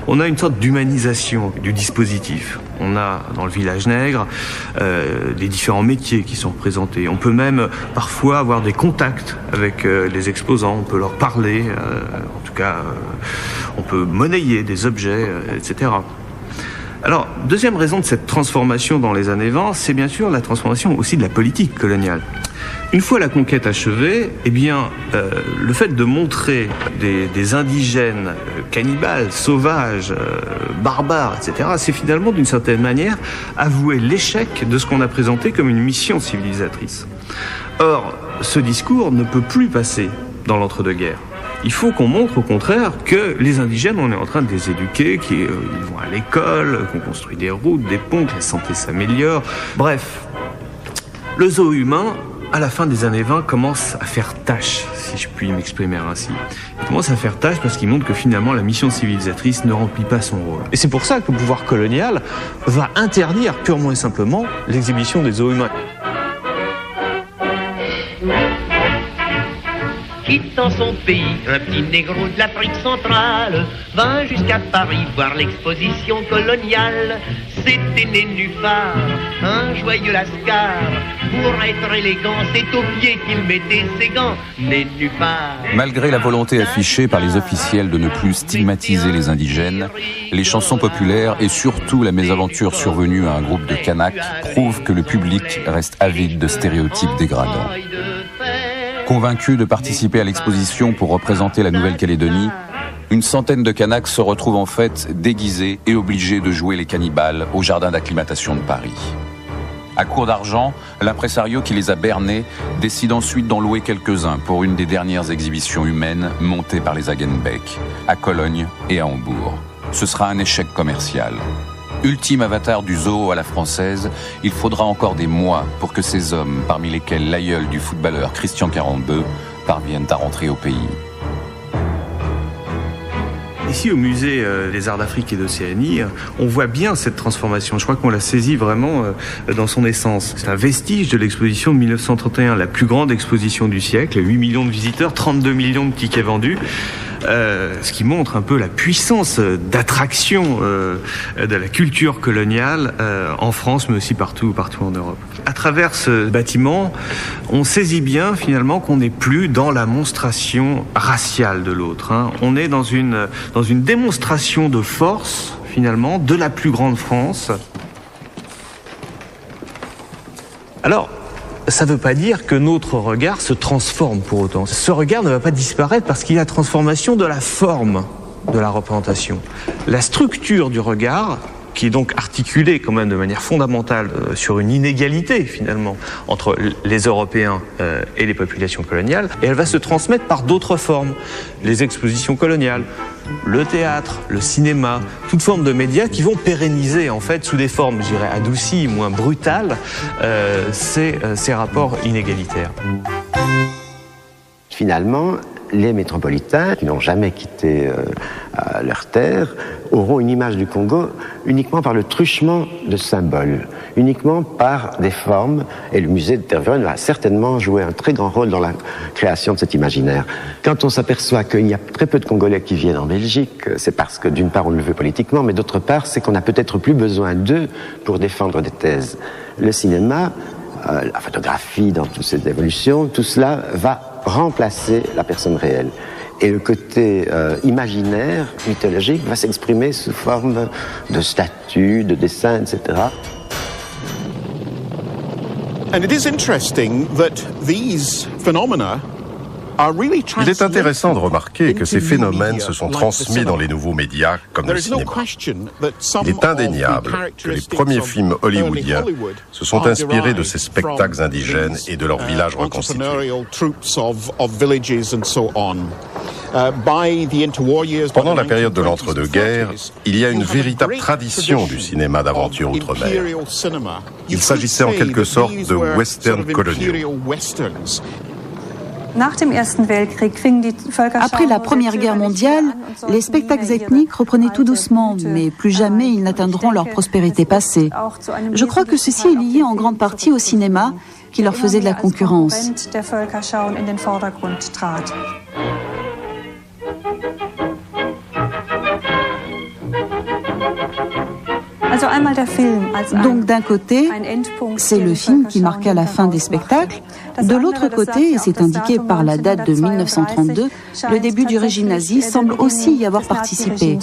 On a une sorte d'humanisation du dispositif. On a dans le village nègre les différents métiers qui sont représentés. On peut même parfois avoir des contacts avec les exposants, on peut leur parler, en tout cas on peut monnayer des objets, etc. Alors, deuxième raison de cette transformation dans les années 20, c'est bien sûr la transformation aussi de la politique coloniale. Une fois la conquête achevée, eh bien, le fait de montrer des indigènes cannibales, sauvages, barbares, etc., c'est finalement, d'une certaine manière, avouer l'échec de ce qu'on a présenté comme une mission civilisatrice. Or, ce discours ne peut plus passer dans l'entre-deux-guerres. Il faut qu'on montre au contraire que les indigènes, on est en train de les éduquer, qu'ils vont à l'école, qu'on construit des routes, des ponts, que la santé s'améliore. Bref, le zoo humain, à la fin des années 20, commence à faire tâche, si je puis m'exprimer ainsi. Il commence à faire tâche parce qu'il montre que finalement la mission civilisatrice ne remplit pas son rôle. Et c'est pour ça que le pouvoir colonial va interdire purement et simplement l'exhibition des zoos humains. Quittant son pays, un petit négro de l'Afrique centrale vint jusqu'à Paris voir l'exposition coloniale. C'était Nénuphar, un joyeux lascar. Pour être élégant, c'est aux pieds qu'il mettait ses gants. Nénuphar. Malgré la volonté affichée par les officiels de ne plus stigmatiser les indigènes, les chansons populaires et surtout la mésaventure survenue à un groupe de Kanaks prouvent que le public reste avide de stéréotypes dégradants. Convaincus de participer à l'exposition pour représenter la Nouvelle-Calédonie, une centaine de Kanaks se retrouvent en fait déguisés et obligés de jouer les cannibales au jardin d'acclimatation de Paris. À court d'argent, l'impresario qui les a bernés décide ensuite d'en louer quelques-uns pour une des dernières exhibitions humaines montées par les Hagenbeck, à Cologne et à Hambourg. Ce sera un échec commercial. Ultime avatar du zoo à la française, il faudra encore des mois pour que ces hommes, parmi lesquels l'aïeul du footballeur Christian Carambeu, parviennent à rentrer au pays. Ici, au musée des Arts d'Afrique et d'Océanie, on voit bien cette transformation. Je crois qu'on l'a saisie vraiment dans son essence. C'est un vestige de l'exposition de 1931, la plus grande exposition du siècle, 8 millions de visiteurs, 32 millions de tickets vendus. Ce qui montre un peu la puissance d'attraction de la culture coloniale en France, mais aussi partout en Europe. À travers ce bâtiment, on saisit bien finalement qu'on n'est plus dans la monstration raciale de l'autre. On est dans une démonstration de force, finalement, de la plus grande France. Alors, ça ne veut pas dire que notre regard se transforme pour autant. Ce regard ne va pas disparaître parce qu'il y a la transformation de la forme de la représentation. La structure du regard, qui est donc articulée quand même de manière fondamentale sur une inégalité finalement entre les Européens et les populations coloniales, et elle va se transmettre par d'autres formes. Les expositions coloniales, le théâtre, le cinéma, toute forme de médias qui vont pérenniser en fait sous des formes, je dirais, adoucies, moins brutales, ces rapports inégalitaires. Finalement, les métropolitains, qui n'ont jamais quitté leur terre, auront une image du Congo uniquement par le truchement de symboles, uniquement par des formes, et le musée de Tervuren va certainement jouer un très grand rôle dans la création de cet imaginaire. Quand on s'aperçoit qu'il y a très peu de Congolais qui viennent en Belgique, c'est parce que d'une part on le veut politiquement, mais d'autre part c'est qu'on n'a peut-être plus besoin d'eux pour défendre des thèses. Le cinéma, la photographie dans toutes ces évolutions, tout cela va remplacer la personne réelle. Et le côté imaginaire, mythologique, va s'exprimer sous forme de statues, de dessins, etc. And it is interesting that these phenomena Il est intéressant de remarquer que ces phénomènes se sont transmis dans les nouveaux médias comme le cinéma. Il est indéniable que les premiers films hollywoodiens se sont inspirés de ces spectacles indigènes et de leurs villages reconstitués. Pendant la période de l'entre-deux-guerres, il y a une véritable tradition du cinéma d'aventure outre-mer. Il s'agissait en quelque sorte de westerns coloniaux. Après la Première Guerre mondiale, les spectacles ethniques reprenaient tout doucement, mais plus jamais ils n'atteindront leur prospérité passée. Je crois que ceci est lié en grande partie au cinéma, qui leur faisait de la concurrence. Donc d'un côté, c'est le film qui marqua la fin des spectacles. De l'autre côté, et c'est indiqué par la date de 1932, le début du régime nazi semble aussi y avoir participé.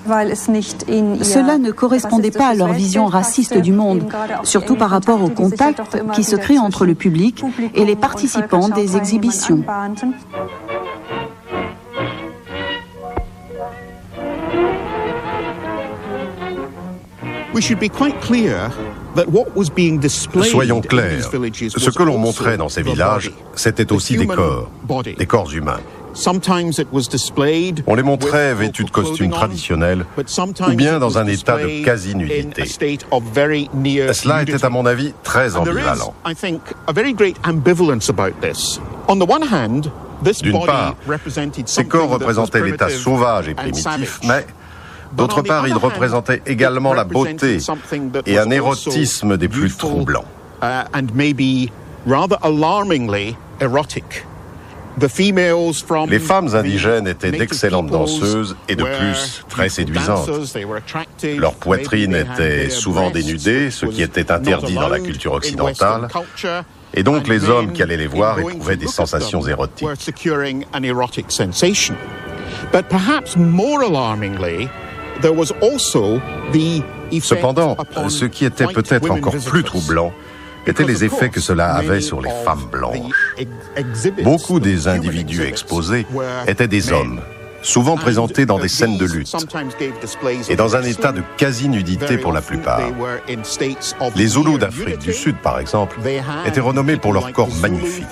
Cela ne correspondait pas à leur vision raciste du monde, surtout par rapport au contact qui se crée entre le public et les participants des exhibitions. Soyons clairs, ce que l'on montrait dans ces villages, c'était aussi des corps humains. On les montrait vêtus de costumes traditionnels ou bien dans un état de quasi-nudité. Cela était à mon avis très ambivalent. D'une part, ces corps représentaient l'état sauvage et primitif, mais d'autre part, ils représentaient également la beauté et un érotisme des plus troublants. Les femmes indigènes étaient d'excellentes danseuses et de plus très séduisantes. Leur poitrine était souvent dénudée, ce qui était interdit dans la culture occidentale, et donc les hommes qui allaient les voir éprouvaient des sensations érotiques. Cependant, ce qui était peut-être encore plus troublant étaient les effets que cela avait sur les femmes blanches. Beaucoup des individus exposés étaient des hommes, souvent présentés dans des scènes de lutte, et dans un état de quasi-nudité pour la plupart. Les Zoulous d'Afrique du Sud, par exemple, étaient renommés pour leur corps magnifique.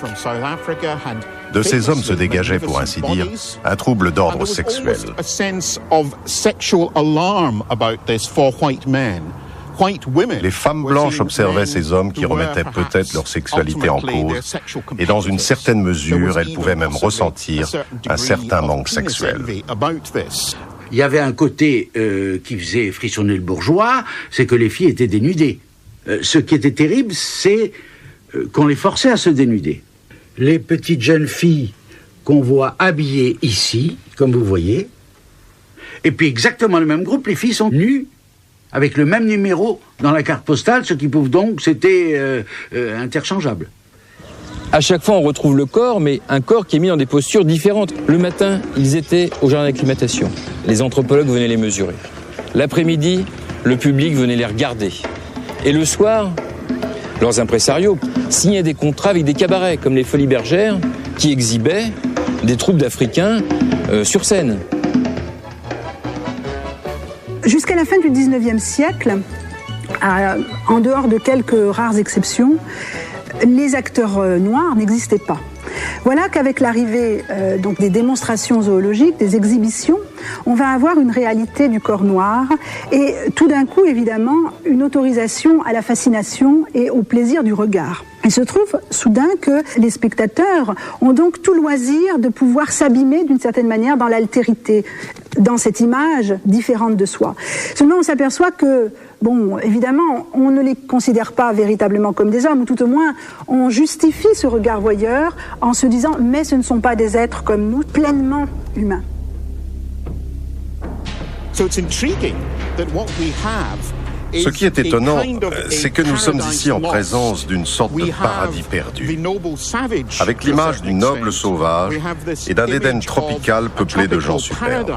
De ces hommes se dégageait, pour ainsi dire, un trouble d'ordre sexuel. Les femmes blanches observaient ces hommes qui remettaient peut-être leur sexualité en cause, et dans une certaine mesure, elles pouvaient même ressentir un certain manque sexuel. Il y avait un côté qui faisait frissonner le bourgeois, c'est que les filles étaient dénudées. Ce qui était terrible, c'est qu'on les forçait à se dénuder. Les petites jeunes filles qu'on voit habillées ici, comme vous voyez, et puis exactement le même groupe, les filles sont nues, avec le même numéro dans la carte postale, ce qui prouve donc que c'était interchangeable. À chaque fois, on retrouve le corps, mais un corps qui est mis dans des postures différentes. Le matin, ils étaient au jardin d'acclimatation. Les anthropologues venaient les mesurer. L'après-midi, le public venait les regarder. Et le soir, leurs impresarios signaient des contrats avec des cabarets, comme les Folies Bergères, qui exhibaient des troupes d'Africains sur scène. Jusqu'à la fin du 19e siècle, en dehors de quelques rares exceptions, les acteurs noirs n'existaient pas. Voilà qu'avec l'arrivée donc des démonstrations zoologiques, des exhibitions, on va avoir une réalité du corps noir et tout d'un coup, évidemment, une autorisation à la fascination et au plaisir du regard. Il se trouve soudain que les spectateurs ont donc tout loisir de pouvoir s'abîmer d'une certaine manière dans l'altérité, dans cette image différente de soi. Seulement, on s'aperçoit que, bon, évidemment, on ne les considère pas véritablement comme des hommes, ou tout au moins, on justifie ce regard voyeur en se disant « mais ce ne sont pas des êtres comme nous, pleinement humains ». Ce qui est étonnant, c'est que nous sommes ici en présence d'une sorte de paradis perdu, avec l'image du noble sauvage et d'un Éden tropical peuplé de gens superbes.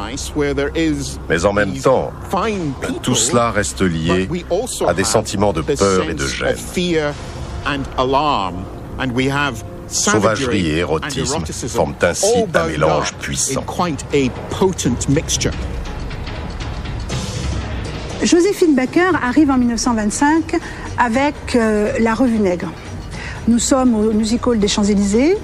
Mais en même temps, tout cela reste lié à des sentiments de peur et de gêne. Sauvagerie et érotisme forment ainsi un mélange puissant. Joséphine Baker arrive en 1925 avec la Revue Nègre. Nous sommes au Music Hall des Champs-Élysées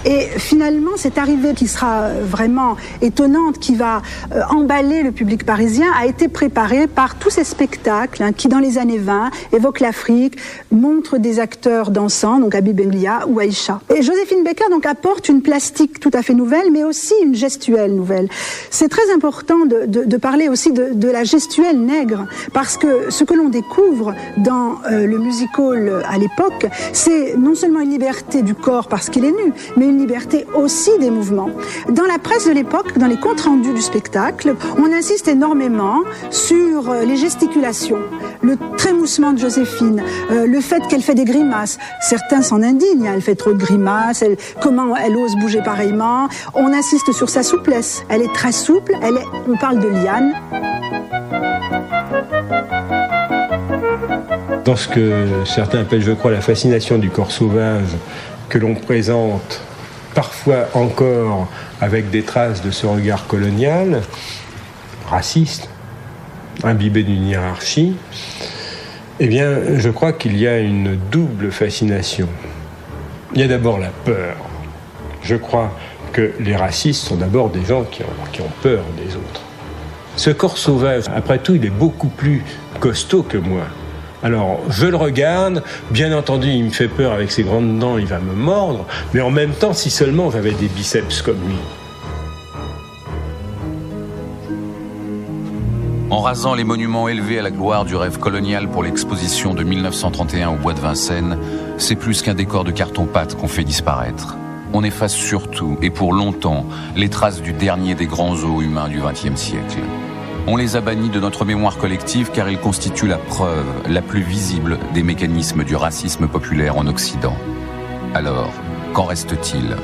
Et finalement, cette arrivée qui sera vraiment étonnante, qui va emballer le public parisien, a été préparée par tous ces spectacles qui, dans les années 20, évoquent l'Afrique, montrent des acteurs dansant, donc Habib Elia ou Aïcha. Et Joséphine Baker donc apporte une plastique tout à fait nouvelle, mais aussi une gestuelle nouvelle. C'est très important de parler aussi de la gestuelle nègre, parce que ce que l'on découvre dans le music-hall à l'époque, c'est non seulement une liberté du corps parce qu'il est nu, mais une liberté aussi des mouvements. Dans la presse de l'époque, dans les comptes rendus du spectacle, on insiste énormément sur les gesticulations, le trémoussement de Joséphine, le fait qu'elle fait des grimaces. Certains s'en indignent, elle fait trop de grimaces, comment elle ose bouger pareillement. On insiste sur sa souplesse. Elle est très souple, on parle de liane. Dans ce que certains appellent, je crois, la fascination du corps sauvage, que l'on présente parfois encore avec des traces de ce regard colonial, raciste, imbibé d'une hiérarchie, eh bien, je crois qu'il y a une double fascination. Il y a d'abord la peur. Je crois que les racistes sont d'abord des gens qui ont peur des autres. Ce corps sauvage, après tout, il est beaucoup plus costaud que moi. Alors, je le regarde, bien entendu, il me fait peur avec ses grandes dents, il va me mordre, mais en même temps, si seulement j'avais des biceps comme lui. En rasant les monuments élevés à la gloire du rêve colonial pour l'exposition de 1931 au Bois de Vincennes, c'est plus qu'un décor de carton-pâte qu'on fait disparaître. On efface surtout, et pour longtemps, les traces du dernier des grands os humains du XXe siècle. On les a bannis de notre mémoire collective car ils constituent la preuve la plus visible des mécanismes du racisme populaire en Occident. Alors, qu'en reste-t-il ?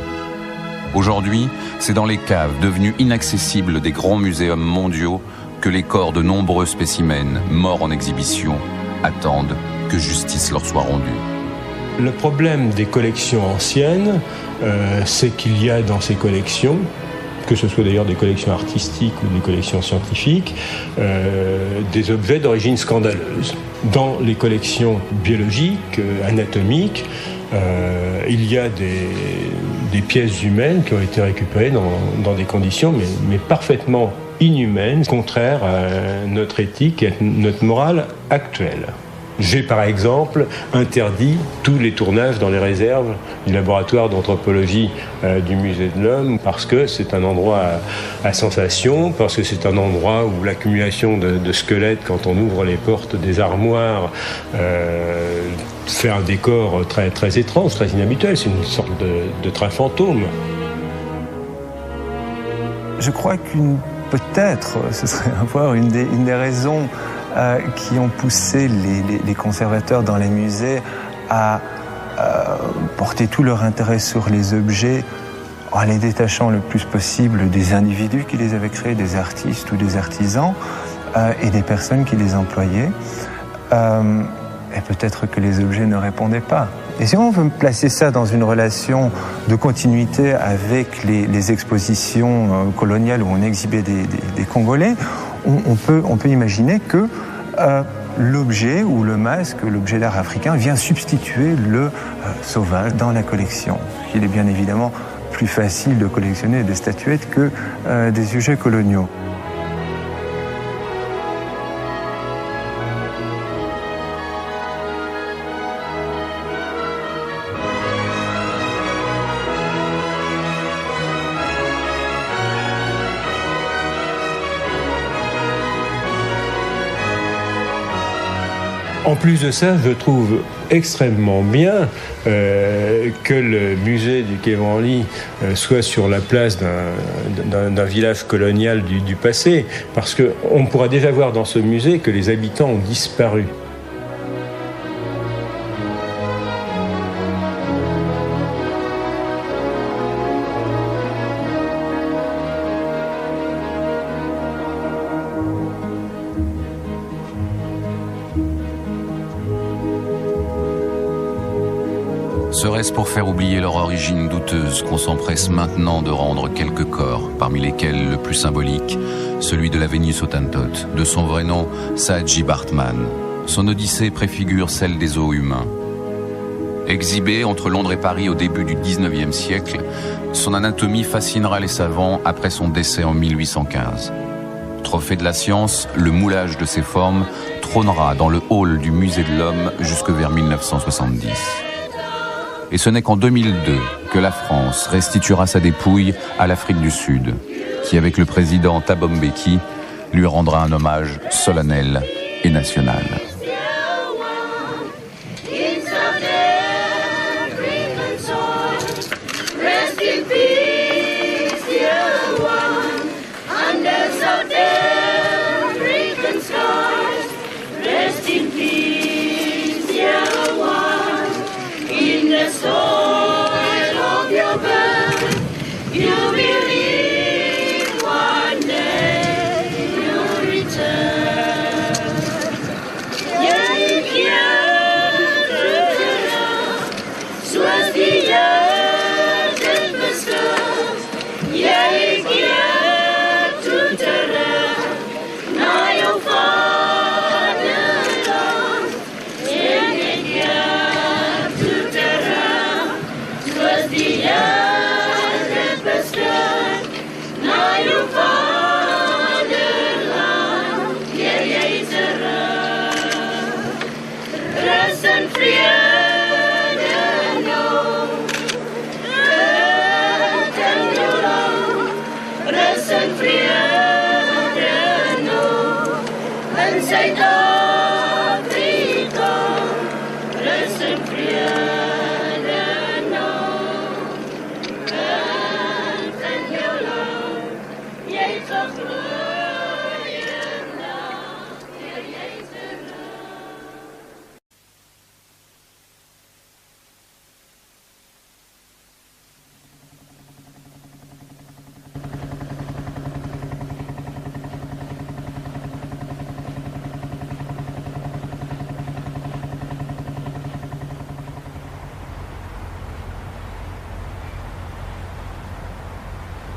Aujourd'hui, c'est dans les caves devenues inaccessibles des grands muséums mondiaux que les corps de nombreux spécimens morts en exhibition attendent que justice leur soit rendue. Le problème des collections anciennes, c'est qu'il y a dans ces collections, que ce soit d'ailleurs des collections artistiques ou des collections scientifiques, des objets d'origine scandaleuse. Dans les collections biologiques, anatomiques, il y a des pièces humaines qui ont été récupérées dans des conditions mais parfaitement inhumaines, contraires à notre éthique et à notre morale actuelle. J'ai par exemple interdit tous les tournages dans les réserves du laboratoire d'anthropologie du Musée de l'Homme parce que c'est un endroit à sensation, parce que c'est un endroit où l'accumulation de squelettes quand on ouvre les portes des armoires fait un décor très, très étrange, très inhabituel, c'est une sorte de train fantôme. Je crois peut-être ce serait avoir une des raisons qui ont poussé les conservateurs dans les musées à porter tout leur intérêt sur les objets en les détachant le plus possible des individus qui les avaient créés, des artistes ou des artisans et des personnes qui les employaient. Et peut-être que les objets ne répondaient pas. Et si on veut placer ça dans une relation de continuité avec les expositions coloniales où on exhibait des Congolais, on peut imaginer que l'objet ou le masque, l'objet d'art africain, vient substituer le sauvage dans la collection. Il est bien évidemment plus facile de collectionner des statuettes que des sujets coloniaux. En plus de ça, je trouve extrêmement bien que le musée du Quai Branly soit sur la place d'un village colonial du passé, parce qu'on pourra déjà voir dans ce musée que les habitants ont disparu. Serait-ce pour faire oublier leur origine douteuse qu'on s'empresse maintenant de rendre quelques corps, parmi lesquels le plus symbolique, celui de la Vénus Hottentote, de son vrai nom, Saadji Bartman. Son odyssée préfigure celle des os humains. Exhibée entre Londres et Paris au début du 19e siècle, son anatomie fascinera les savants après son décès en 1815. Trophée de la science, le moulage de ses formes trônera dans le hall du Musée de l'Homme jusque vers 1970. Et ce n'est qu'en 2002 que la France restituera sa dépouille à l'Afrique du Sud, qui avec le président Thabo Mbeki lui rendra un hommage solennel et national.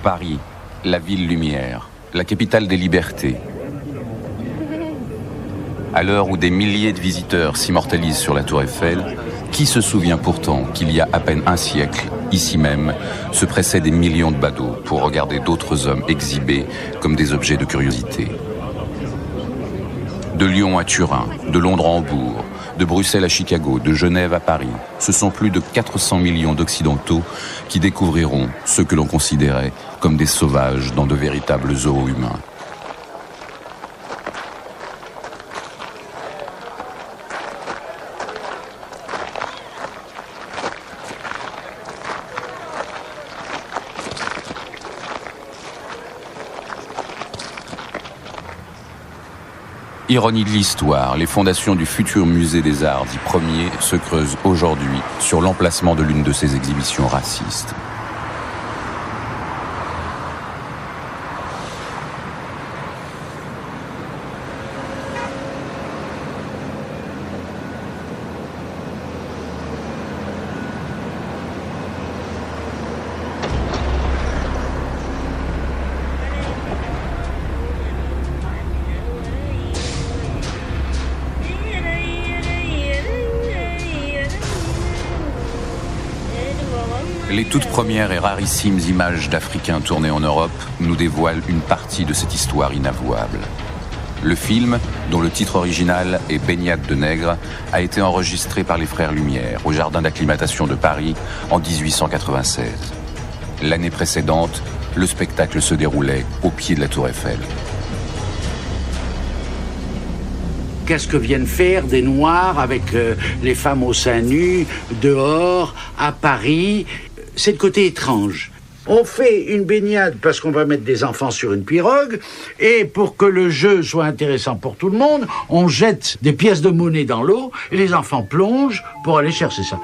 Paris, la ville lumière, la capitale des libertés. À l'heure où des milliers de visiteurs s'immortalisent sur la Tour Eiffel, qui se souvient pourtant qu'il y a à peine un siècle, ici même, se pressaient des millions de badauds pour regarder d'autres hommes exhibés comme des objets de curiosité. De Lyon à Turin, de Londres à Hambourg, de Bruxelles à Chicago, de Genève à Paris, ce sont plus de 400 millions d'Occidentaux qui découvriront ceux que l'on considérait comme des sauvages dans de véritables zoos humains. Ironie de l'histoire, les fondations du futur musée des Arts dit premier se creusent aujourd'hui sur l'emplacement de l'une de ces exhibitions racistes. Les toutes premières et rarissimes images d'Africains tournées en Europe nous dévoilent une partie de cette histoire inavouable. Le film, dont le titre original est Baignade de nègres, a été enregistré par les Frères Lumière au jardin d'acclimatation de Paris en 1896. L'année précédente, le spectacle se déroulait au pied de la Tour Eiffel. Qu'est-ce que viennent faire des Noirs avec les femmes au sein nu, dehors, à Paris? C'est le côté étrange. On fait une baignade parce qu'on va mettre des enfants sur une pirogue, et pour que le jeu soit intéressant pour tout le monde, on jette des pièces de monnaie dans l'eau, et les enfants plongent pour aller chercher ça.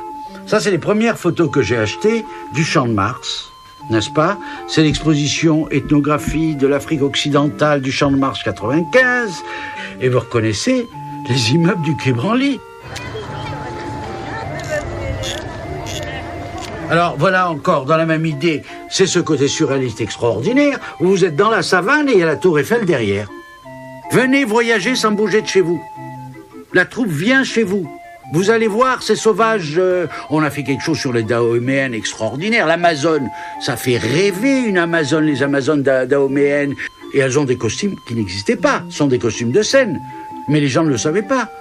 Ça, c'est les premières photos que j'ai achetées du Champ de Mars, n'est-ce pas? C'est l'exposition ethnographie de l'Afrique occidentale du Champ de Mars 95, et vous reconnaissez les immeubles du Quai Branly. Alors voilà encore, dans la même idée, c'est ce côté surréaliste extraordinaire, où vous êtes dans la savane et il y a la Tour Eiffel derrière. Venez voyager sans bouger de chez vous. La troupe vient chez vous. Vous allez voir, ces sauvages, on a fait quelque chose sur les Dahoméennes extraordinaire. L'Amazone, ça fait rêver une Amazone, les Amazones dahoméennes. Et elles ont des costumes qui n'existaient pas, ce sont des costumes de scène. Mais les gens ne le savaient pas.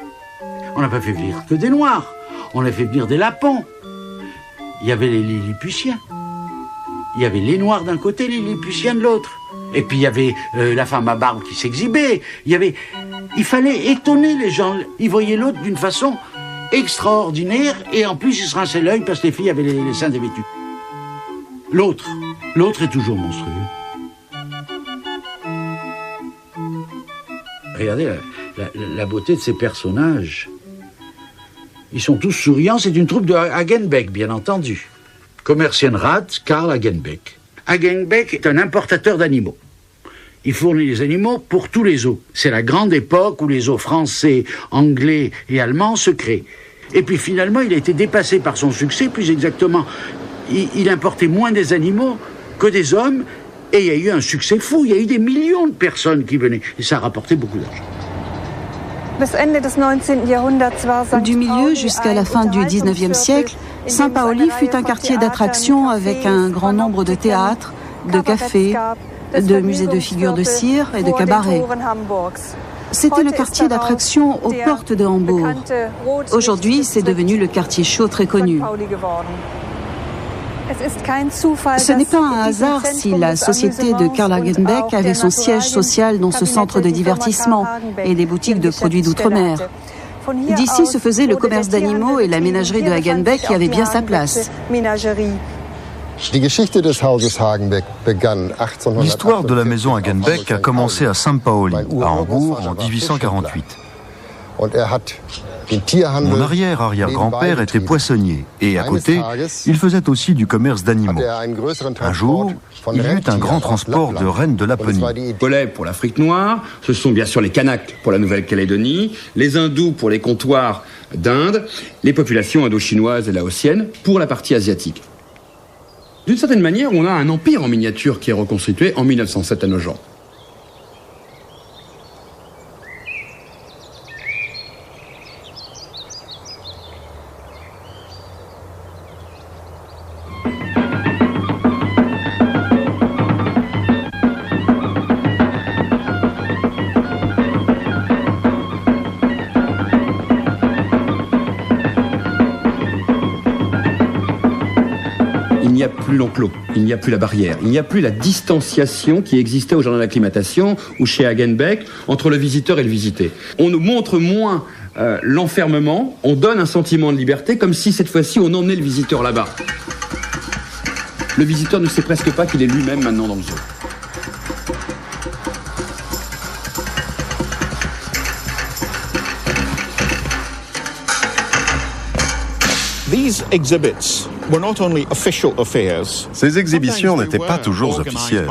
On n'a pas fait venir que des Noirs, on a fait venir des Lapons. Il y avait les Lilliputiens. Il y avait les Noirs d'un côté, les Lilliputiens de l'autre. Et puis il y avait la femme à barbe qui s'exhibait. Il fallait étonner les gens. Ils voyaient l'autre d'une façon extraordinaire, et en plus il se rinçait l'œil parce que les filles avaient les seins dévêtus. L'autre est toujours monstrueux. Regardez la beauté de ces personnages. Ils sont tous souriants, c'est une troupe de Hagenbeck, bien entendu. Kommerzienrat Karl Hagenbeck. Hagenbeck est un importateur d'animaux. Il fournit les animaux pour tous les zoos. C'est la grande époque où les zoos français, anglais et allemands se créent. Et puis finalement, il a été dépassé par son succès, plus exactement, il importait moins des animaux que des hommes, et il y a eu un succès fou. Il y a eu des millions de personnes qui venaient, et ça a rapporté beaucoup d'argent. Du milieu jusqu'à la fin du XIXe siècle, Saint-Pauli fut un quartier d'attraction avec un grand nombre de théâtres, de cafés, de musées de figures de cire et de cabarets. C'était le quartier d'attraction aux portes de Hambourg. Aujourd'hui, c'est devenu le quartier chaud très connu. Ce n'est pas un hasard si la société de Karl Hagenbeck avait son siège social dans ce centre de divertissement et des boutiques de produits d'outre-mer. D'ici se faisait le commerce d'animaux et la ménagerie de Hagenbeck qui avait bien sa place. L'histoire de la maison Hagenbeck a commencé à Saint-Pauli, à Hambourg, en 1848. Mon arrière-arrière-grand-père était poissonnier et à côté, il faisait aussi du commerce d'animaux. Un jour, il y eut un grand transport de rennes de Laponie. Les Polais pour l'Afrique noire, ce sont bien sûr les Kanaks pour la Nouvelle-Calédonie, les Hindous pour les comptoirs d'Inde, les populations indo-chinoises et laotiennes pour la partie asiatique. D'une certaine manière, on a un empire en miniature qui est reconstitué en 1907 à Nogent. Il n'y a plus l'enclos, il n'y a plus la barrière, il n'y a plus la distanciation qui existait au jardin d'acclimatation ou chez Hagenbeck entre le visiteur et le visité. On nous montre moins l'enfermement, on donne un sentiment de liberté comme si cette fois-ci on emmenait le visiteur là-bas. Le visiteur ne sait presque pas qu'il est lui-même maintenant dans le zoo. Ces exhibitions n'étaient pas toujours officielles.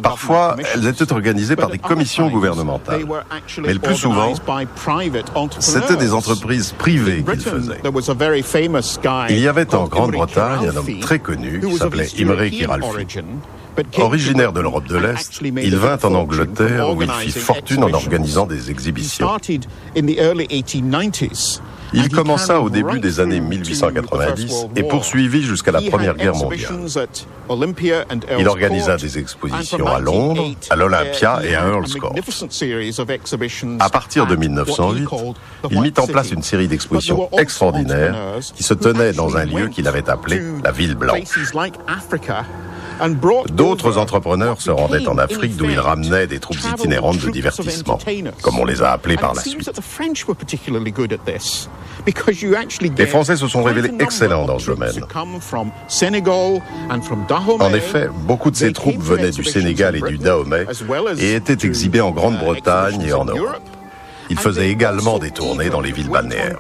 Parfois, elles étaient organisées par des commissions gouvernementales. Mais le plus souvent, c'était des entreprises privées qui le faisaient. Il y avait en Grande-Bretagne un homme très connu qui s'appelait Imre Kiralfy. Originaire de l'Europe de l'Est, il vint en Angleterre où il fit fortune en organisant des exhibitions. Il commença au début des années 1890 et poursuivit jusqu'à la Première Guerre mondiale. Il organisa des expositions à Londres, à l'Olympia et à Earl's Court. À partir de 1908, il mit en place une série d'expositions extraordinaires qui se tenaient dans un lieu qu'il avait appelé la Ville Blanche. D'autres entrepreneurs se rendaient en Afrique d'où ils ramenaient des troupes itinérantes de divertissement, comme on les a appelés par la suite. Les Français se sont révélés excellents dans ce domaine. En effet, beaucoup de ces troupes venaient du Sénégal et du Dahomey et étaient exhibées en Grande-Bretagne et en Europe. Ils faisaient également des tournées dans les villes balnéaires.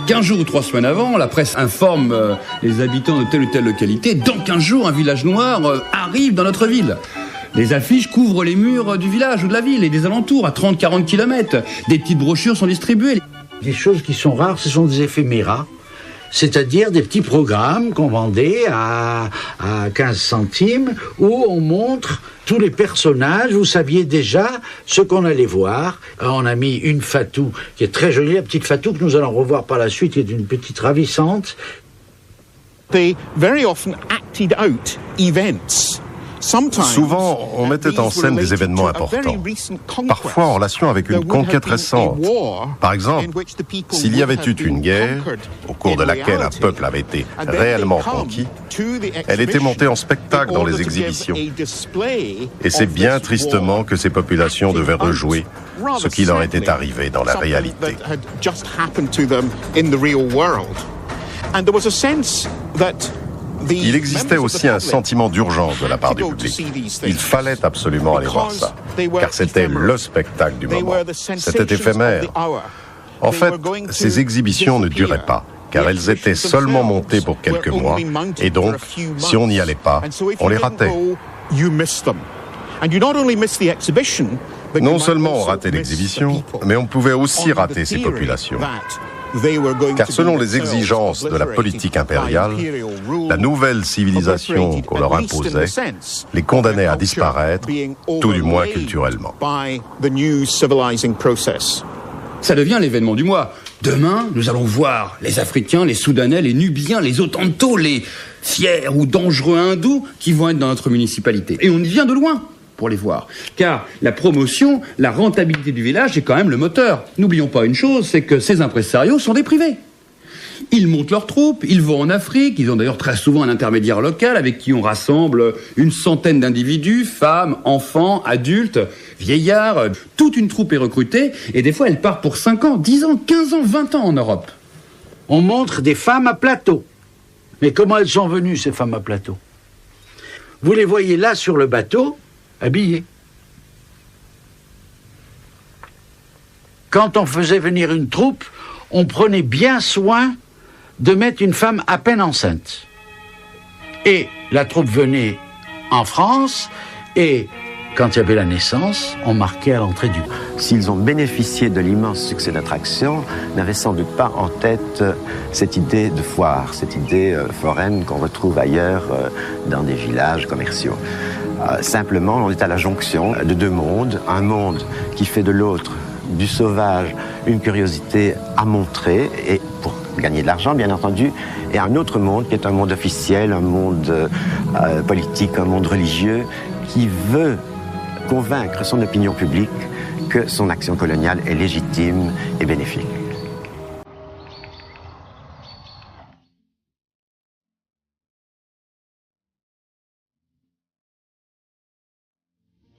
15 jours ou 3 semaines avant, la presse informe les habitants de telle ou telle localité. Dans 15 jours, un village noir arrive dans notre ville. Les affiches couvrent les murs du village ou de la ville et des alentours à 30-40 km. Des petites brochures sont distribuées. Les choses qui sont rares, ce sont des éphéméras c'est-à-dire des petits programmes qu'on vendait à 15 centimes, où on montre tous les personnages. Vous saviez déjà ce qu'on allait voir. On a mis une Fatou, qui est très jolie, la petite Fatou, que nous allons revoir par la suite, qui est une petite ravissante. They very often acted out events. Souvent, on mettait en scène des événements importants, parfois en relation avec une conquête récente. Par exemple, s'il y avait eu une guerre, au cours de laquelle un peuple avait été réellement conquis, elle était montée en spectacle dans les exhibitions. Et c'est bien tristement que ces populations devaient rejouer ce qui leur était arrivé dans la réalité. Il existait aussi un sentiment d'urgence de la part du public. Il fallait absolument aller voir ça, car c'était le spectacle du moment. C'était éphémère. En fait, ces exhibitions ne duraient pas, car elles étaient seulement montées pour quelques mois, et donc, si on n'y allait pas, on les ratait. Non seulement on ratait l'exhibition, mais on pouvait aussi rater ces populations. Car selon les exigences de la politique impériale, la nouvelle civilisation qu'on leur imposait les condamnait à disparaître, tout du moins culturellement. Ça devient l'événement du mois. Demain, nous allons voir les Africains, les Soudanais, les Nubiens, les Hottentots, les fiers ou dangereux hindous qui vont être dans notre municipalité. Et on y vient de loin pour les voir. Car la promotion, la rentabilité du village est quand même le moteur. N'oublions pas une chose, c'est que ces impresarios sont des privés. Ils montent leurs troupes, ils vont en Afrique, ils ont d'ailleurs très souvent un intermédiaire local avec qui on rassemble une centaine d'individus, femmes, enfants, adultes, vieillards. Toute une troupe est recrutée et des fois elle part pour 5 ans, 10 ans, 15 ans, 20 ans en Europe. On montre des femmes à plateau. Mais comment elles sont venues, ces femmes à plateau? Vous les voyez là sur le bateau, habillés. Quand on faisait venir une troupe, on prenait bien soin de mettre une femme à peine enceinte. Et la troupe venait en France, et quand il y avait la naissance, on marquait à l'entrée du... S'ils ont bénéficié de l'immense succès d'attraction, n'avaient sans doute pas en tête cette idée de foire, cette idée foraine qu'on retrouve ailleurs dans des villages commerciaux. Simplement, on est à la jonction de deux mondes, un monde qui fait de l'autre, du sauvage, une curiosité à montrer, et pour gagner de l'argent, bien entendu, et un autre monde qui est un monde officiel, un monde politique, un monde religieux, qui veut convaincre son opinion publique que son action coloniale est légitime et bénéfique.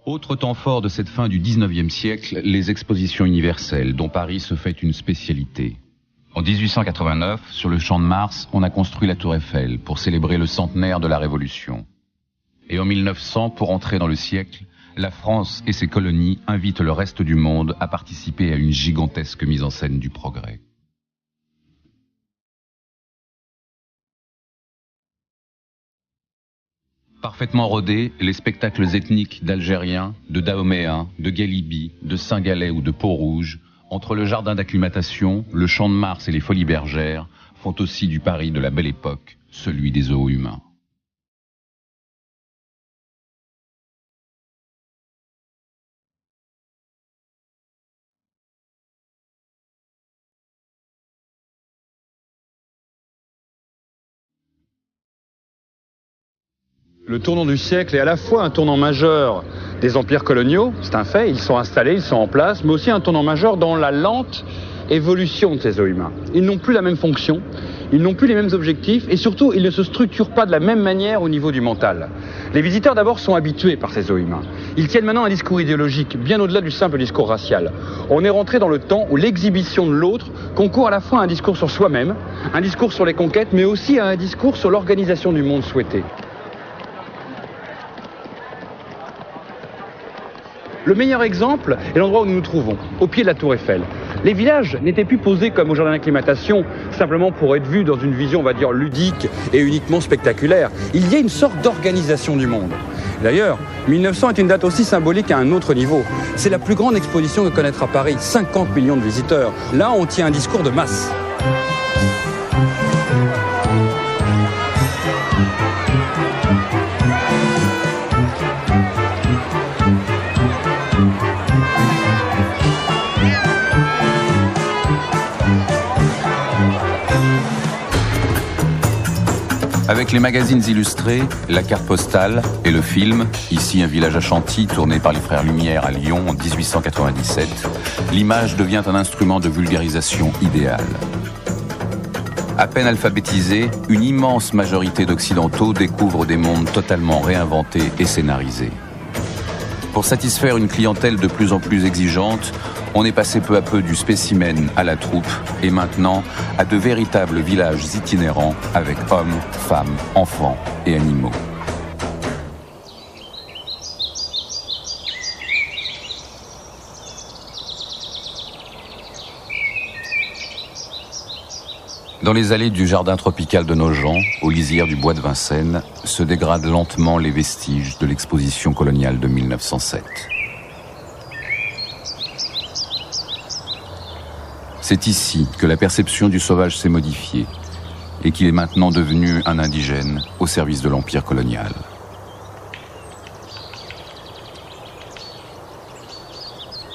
Autre temps fort de cette fin du XIXe siècle, les expositions universelles, dont Paris se fait une spécialité. En 1889, sur le Champ de Mars, on a construit la Tour Eiffel pour célébrer le centenaire de la Révolution. Et en 1900, pour entrer dans le siècle, la France et ses colonies invitent le reste du monde à participer à une gigantesque mise en scène du progrès. Parfaitement rodés, les spectacles ethniques d'Algériens, de Dahoméens, de Galibi, de Saint-Galais ou de Peau-Rouge, entre le jardin d'acclimatation, le Champ de Mars et les Folies Bergères, font aussi du Paris de la Belle Époque, celui des zoos humains. Le tournant du siècle est à la fois un tournant majeur des empires coloniaux, c'est un fait, ils sont installés, ils sont en place, mais aussi un tournant majeur dans la lente évolution de ces zoos humains. Ils n'ont plus la même fonction, ils n'ont plus les mêmes objectifs, et surtout, ils ne se structurent pas de la même manière au niveau du mental. Les visiteurs d'abord sont habitués par ces zoos humains. Ils tiennent maintenant un discours idéologique, bien au-delà du simple discours racial. On est rentré dans le temps où l'exhibition de l'autre concourt à la fois à un discours sur soi-même, un discours sur les conquêtes, mais aussi à un discours sur l'organisation du monde souhaité. Le meilleur exemple est l'endroit où nous nous trouvons, au pied de la Tour Eiffel. Les villages n'étaient plus posés comme au jardin d'acclimatation, simplement pour être vus dans une vision, on va dire, ludique et uniquement spectaculaire. Il y a une sorte d'organisation du monde. D'ailleurs, 1900 est une date aussi symbolique à un autre niveau. C'est la plus grande exposition que connaîtra Paris, 50 millions de visiteurs. Là, on tient un discours de masse. Avec les magazines illustrés, la carte postale et le film, ici un village à Chantilly tourné par les frères Lumière à Lyon en 1897, l'image devient un instrument de vulgarisation idéal. À peine alphabétisée, une immense majorité d'Occidentaux découvre des mondes totalement réinventés et scénarisés. Pour satisfaire une clientèle de plus en plus exigeante, on est passé peu à peu du spécimen à la troupe et maintenant à de véritables villages itinérants avec hommes, femmes, enfants et animaux. Dans les allées du jardin tropical de Nogent, aux lisières du bois de Vincennes, se dégradent lentement les vestiges de l'exposition coloniale de 1907. C'est ici que la perception du sauvage s'est modifiée et qu'il est maintenant devenu un indigène au service de l'empire colonial.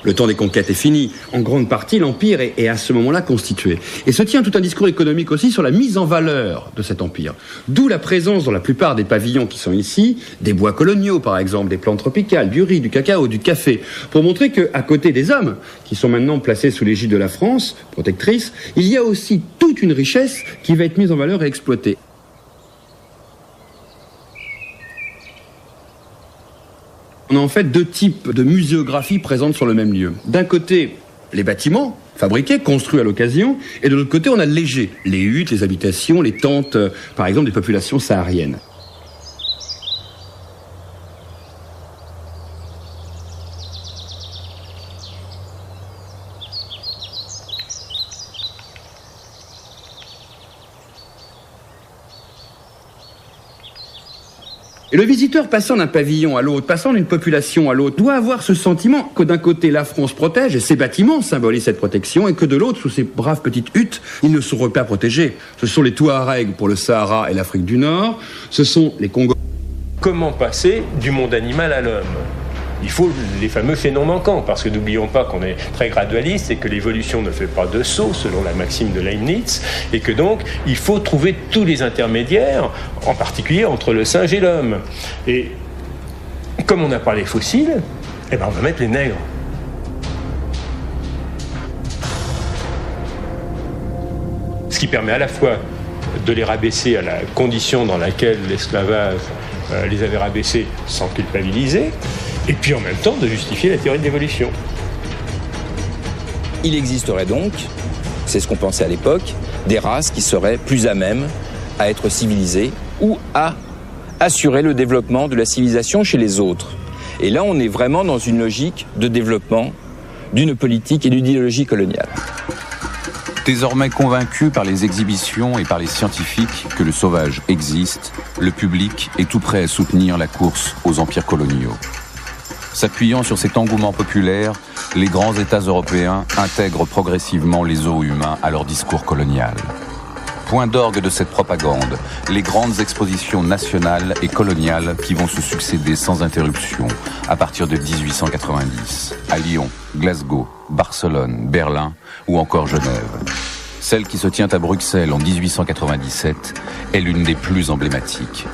Le temps des conquêtes est fini. En grande partie, l'Empire est à ce moment-là constitué. Et se tient tout un discours économique aussi sur la mise en valeur de cet empire. D'où la présence dans la plupart des pavillons qui sont ici, des bois coloniaux par exemple, des plantes tropicales, du riz, du cacao, du café, pour montrer qu'à côté des hommes, qui sont maintenant placés sous l'égide de la France, protectrice, il y a aussi toute une richesse qui va être mise en valeur et exploitée. On a en fait deux types de muséographie présentes sur le même lieu. D'un côté, les bâtiments fabriqués, construits à l'occasion, et de l'autre côté, on a le léger, les huttes, les habitations, les tentes, par exemple, des populations sahariennes. Et le visiteur passant d'un pavillon à l'autre, passant d'une population à l'autre, doit avoir ce sentiment que d'un côté la France protège, et ses bâtiments symbolisent cette protection, et que de l'autre, sous ces braves petites huttes, ils ne seront pas protégés. Ce sont les Touaregs pour le Sahara et l'Afrique du Nord, ce sont les Congolais. Comment passer du monde animal à l'homme ? Il faut les fameux faits non manquants, parce que n'oublions pas qu'on est très gradualiste et que l'évolution ne fait pas de saut, selon la maxime de Leibniz, et que donc il faut trouver tous les intermédiaires, en particulier entre le singe et l'homme. Et comme on n'a pas les fossiles, eh ben on va mettre les nègres. Ce qui permet à la fois de les rabaisser à la condition dans laquelle l'esclavage les avait rabaissés sans culpabiliser, et puis en même temps de justifier la théorie de l'évolution. Il existerait donc, c'est ce qu'on pensait à l'époque, des races qui seraient plus à même à être civilisées ou à assurer le développement de la civilisation chez les autres. Et là, on est vraiment dans une logique de développement d'une politique et d'une idéologie coloniale. Désormais convaincu par les exhibitions et par les scientifiques que le sauvage existe, le public est tout prêt à soutenir la course aux empires coloniaux. S'appuyant sur cet engouement populaire, les grands États européens intègrent progressivement les zoos humains à leur discours colonial. Point d'orgue de cette propagande, les grandes expositions nationales et coloniales qui vont se succéder sans interruption à partir de 1890, à Lyon, Glasgow, Barcelone, Berlin ou encore Genève. Celle qui se tient à Bruxelles en 1897 est l'une des plus emblématiques.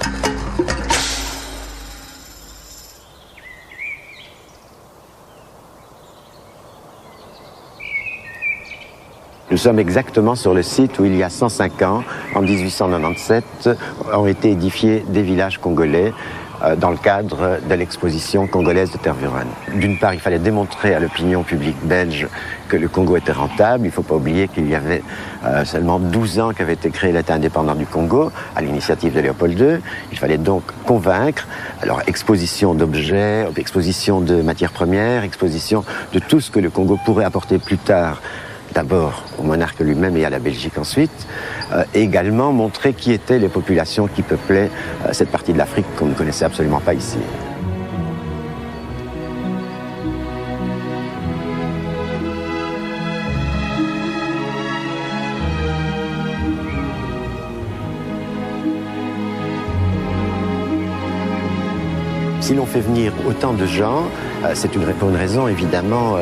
Nous sommes exactement sur le site où il y a 105 ans, en 1897, ont été édifiés des villages congolais dans le cadre de l'exposition congolaise de Tervuren. D'une part, il fallait démontrer à l'opinion publique belge que le Congo était rentable. Il ne faut pas oublier qu'il y avait seulement 12 ans qu'avait été créé l'État indépendant du Congo, à l'initiative de Léopold II. Il fallait donc convaincre, alors exposition d'objets, exposition de matières premières, exposition de tout ce que le Congo pourrait apporter plus tard, d'abord au monarque lui-même et à la Belgique ensuite, et également montrer qui étaient les populations qui peuplaient cette partie de l'Afrique qu'on ne connaissait absolument pas ici. Si l'on fait venir autant de gens, c'est pour une raison évidemment,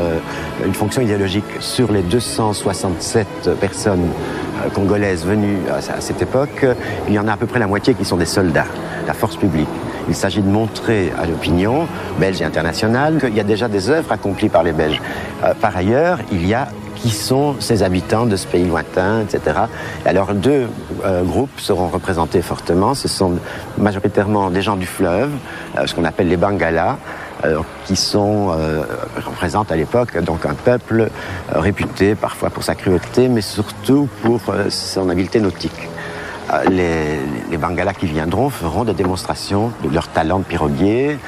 une fonction idéologique. Sur les 267 personnes congolaises venues à cette époque, il y en a à peu près la moitié qui sont des soldats, la force publique. Il s'agit de montrer à l'opinion belge et internationale qu'il y a déjà des œuvres accomplies par les Belges. Par ailleurs, il y a qui sont ces habitants de ce pays lointain, etc. Alors deux groupes seront représentés fortement. Ce sont majoritairement des gens du fleuve, ce qu'on appelle les Bangalas, qui représentent à l'époque donc un peuple réputé parfois pour sa cruauté, mais surtout pour son habileté nautique. Les Bangalas qui viendront feront des démonstrations de leur talent de piroguier,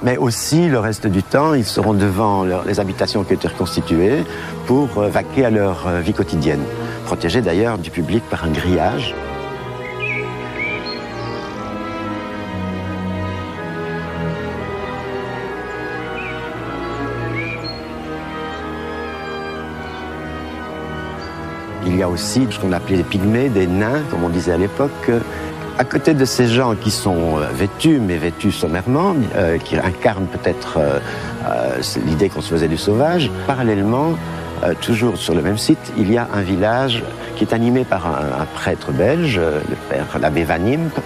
mais aussi, le reste du temps, ils seront devant les habitations qui ont été reconstituées pour vaquer à leur vie quotidienne, protégés d'ailleurs du public par un grillage. Il y a aussi ce qu'on appelait les pygmées, des nains, comme on disait à l'époque. À côté de ces gens qui sont vêtus, mais vêtus sommairement, qui incarnent peut-être l'idée qu'on se faisait du sauvage, parallèlement, toujours sur le même site, il y a un village qui est animé par un prêtre belge, le père l'abbé Van Impe,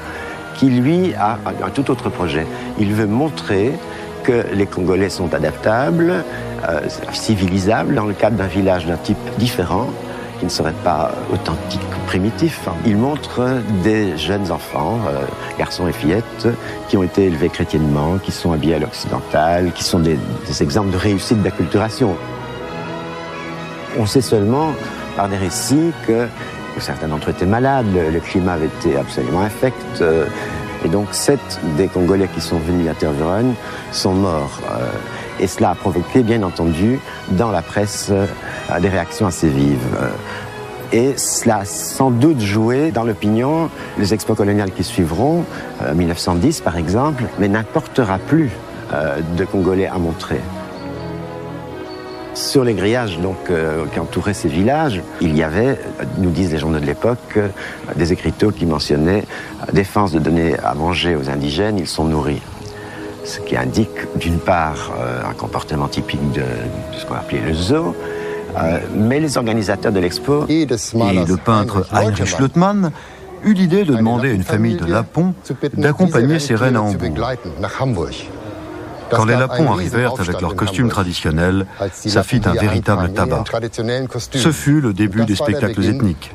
qui lui a un tout autre projet. Il veut montrer que les Congolais sont adaptables, civilisables, dans le cadre d'un village d'un type différent, qui ne serait pas authentique ou primitif. Il montre des jeunes enfants, garçons et fillettes, qui ont été élevés chrétiennement, qui sont habillés à l'occidental, qui sont des exemples de réussite d'acculturation. On sait seulement, par des récits, que certains d'entre eux étaient malades, le climat avait été absolument infect, et donc 7 des Congolais qui sont venus à Tervuren sont morts. Et cela a provoqué, bien entendu, dans la presse, des réactions assez vives. Et cela a sans doute joué dans l'opinion. Les expos coloniales qui suivront, 1910 par exemple, mais n'apportera plus de Congolais à montrer. Sur les grillages donc, qui entouraient ces villages, il y avait, nous disent les journaux de l'époque, des écriteaux qui mentionnaient « défense de donner à manger aux indigènes, ils sont nourris ». Ce qui indique d'une part un comportement typique de ce qu'on appelait le zoo, mais les organisateurs de l'expo et le peintre Heinrich Luttmann eut l'idée de demander à une famille de Lapons d'accompagner ces reines à Hambourg. Quand les Lapons arrivèrent avec leurs costumes traditionnels, ça fit un véritable tabac. Ce fut le début des spectacles ethniques.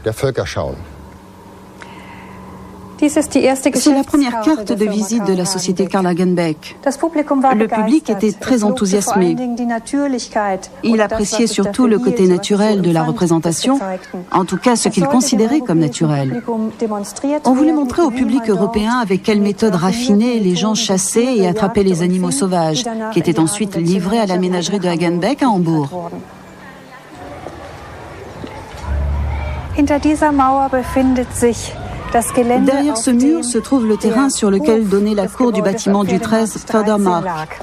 C'est la première carte de visite de la société Karl Hagenbeck. Le public était très enthousiasmé. Il appréciait surtout le côté naturel de la représentation, en tout cas ce qu'il considérait comme naturel. On voulait montrer au public européen avec quelle méthode raffinée les gens chassaient et attrapaient les animaux sauvages, qui étaient ensuite livrés à la ménagerie de Hagenbeck à Hambourg. Derrière ce mur se trouve le terrain sur lequel donnait la cour du bâtiment du 13 Fördermark.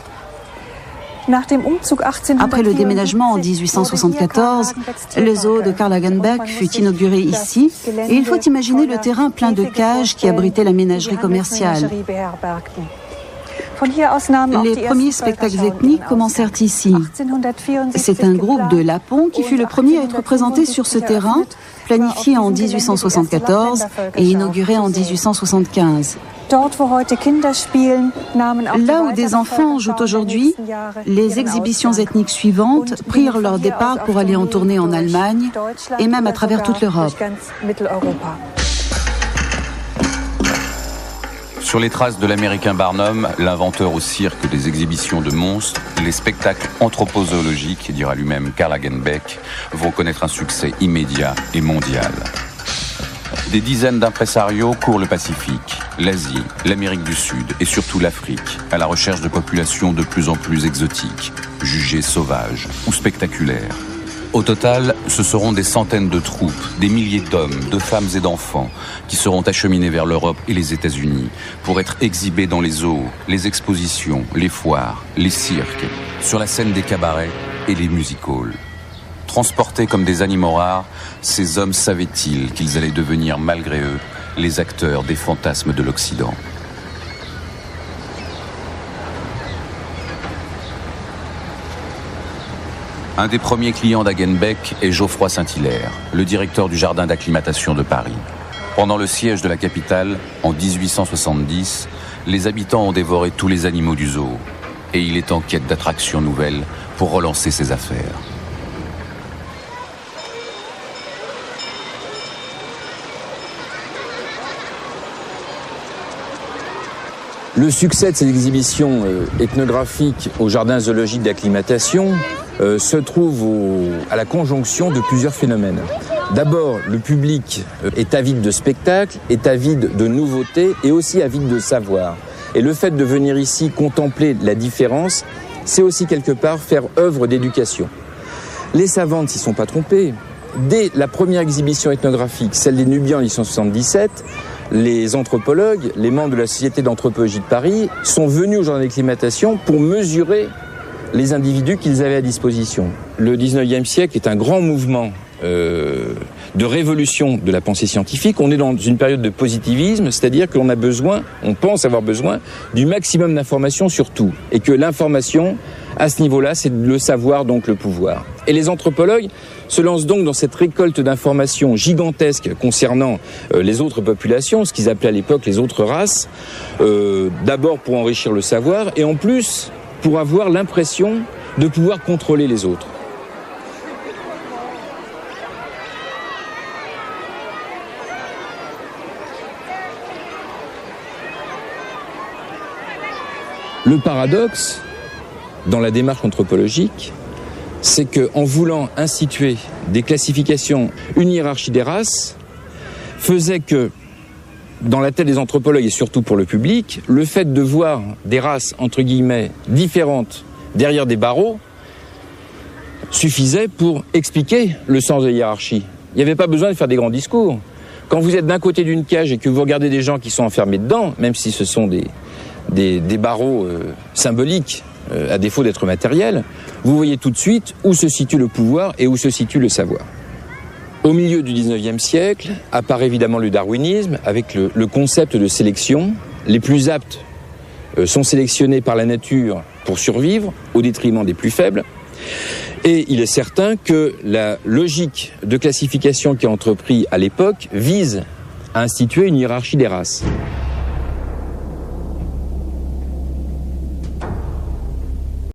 Après le déménagement en 1874, le zoo de Karl Hagenbeck fut inauguré ici et il faut imaginer le terrain plein de cages qui abritait la ménagerie commerciale. Les premiers spectacles ethniques commencèrent ici. C'est un groupe de Lapons qui fut le premier à être présenté sur ce terrain, planifié en 1874 et inauguré en 1875. Là où des enfants jouent aujourd'hui, les exhibitions ethniques suivantes prirent leur départ pour aller en tournée en Allemagne et même à travers toute l'Europe. Sur les traces de l'américain Barnum, l'inventeur au cirque des exhibitions de monstres, les spectacles anthropozoologiques, dira lui-même Karl Hagenbeck, vont connaître un succès immédiat et mondial. Des dizaines d'impresarios courent le Pacifique, l'Asie, l'Amérique du Sud et surtout l'Afrique, à la recherche de populations de plus en plus exotiques, jugées sauvages ou spectaculaires. Au total, ce seront des centaines de troupes, des milliers d'hommes, de femmes et d'enfants qui seront acheminés vers l'Europe et les États-Unis pour être exhibés dans les zoos, les expositions, les foires, les cirques, sur la scène des cabarets et les music-halls. Transportés comme des animaux rares, ces hommes savaient-ils qu'ils allaient devenir, malgré eux, les acteurs des fantasmes de l'Occident ? Un des premiers clients d'Hagenbeck est Geoffroy Saint-Hilaire, le directeur du jardin d'acclimatation de Paris. Pendant le siège de la capitale, en 1870, les habitants ont dévoré tous les animaux du zoo. Et il est en quête d'attractions nouvelles pour relancer ses affaires. Le succès de cette exhibition ethnographique au jardin zoologique d'acclimatation se trouve à la conjonction de plusieurs phénomènes. D'abord, le public est avide de spectacles, est avide de nouveautés et aussi avide de savoir. Et le fait de venir ici contempler la différence, c'est aussi quelque part faire œuvre d'éducation. Les savants ne s'y sont pas trompés. Dès la première exhibition ethnographique, celle des Nubiens en 1877, les anthropologues, les membres de la Société d'anthropologie de Paris, sont venus au jardin d'acclimatation pour mesurer les individus qu'ils avaient à disposition. Le 19e siècle est un grand mouvement de révolution de la pensée scientifique. On est dans une période de positivisme, c'est-à-dire qu'on a besoin, on pense avoir besoin du maximum d'informations sur tout. Et que l'information, à ce niveau-là, c'est le savoir, donc le pouvoir. Et les anthropologues se lancent donc dans cette récolte d'informations gigantesques concernant les autres populations, ce qu'ils appelaient à l'époque les autres races, d'abord pour enrichir le savoir, et en plus pour avoir l'impression de pouvoir contrôler les autres. Le paradoxe dans la démarche anthropologique, c'est qu'en voulant instituer des classifications, une hiérarchie des races, faisait que, dans la tête des anthropologues et surtout pour le public, le fait de voir des races, entre guillemets, différentes derrière des barreaux, suffisait pour expliquer le sens de la hiérarchie. Il n'y avait pas besoin de faire des grands discours. Quand vous êtes d'un côté d'une cage et que vous regardez des gens qui sont enfermés dedans, même si ce sont des barreaux symboliques, à défaut d'être matériels, vous voyez tout de suite où se situe le pouvoir et où se situe le savoir. Au milieu du 19e siècle apparaît évidemment le darwinisme avec le concept de sélection. Les plus aptes sont sélectionnés par la nature pour survivre au détriment des plus faibles. Et il est certain que la logique de classification qui est entreprise à l'époque vise à instituer une hiérarchie des races.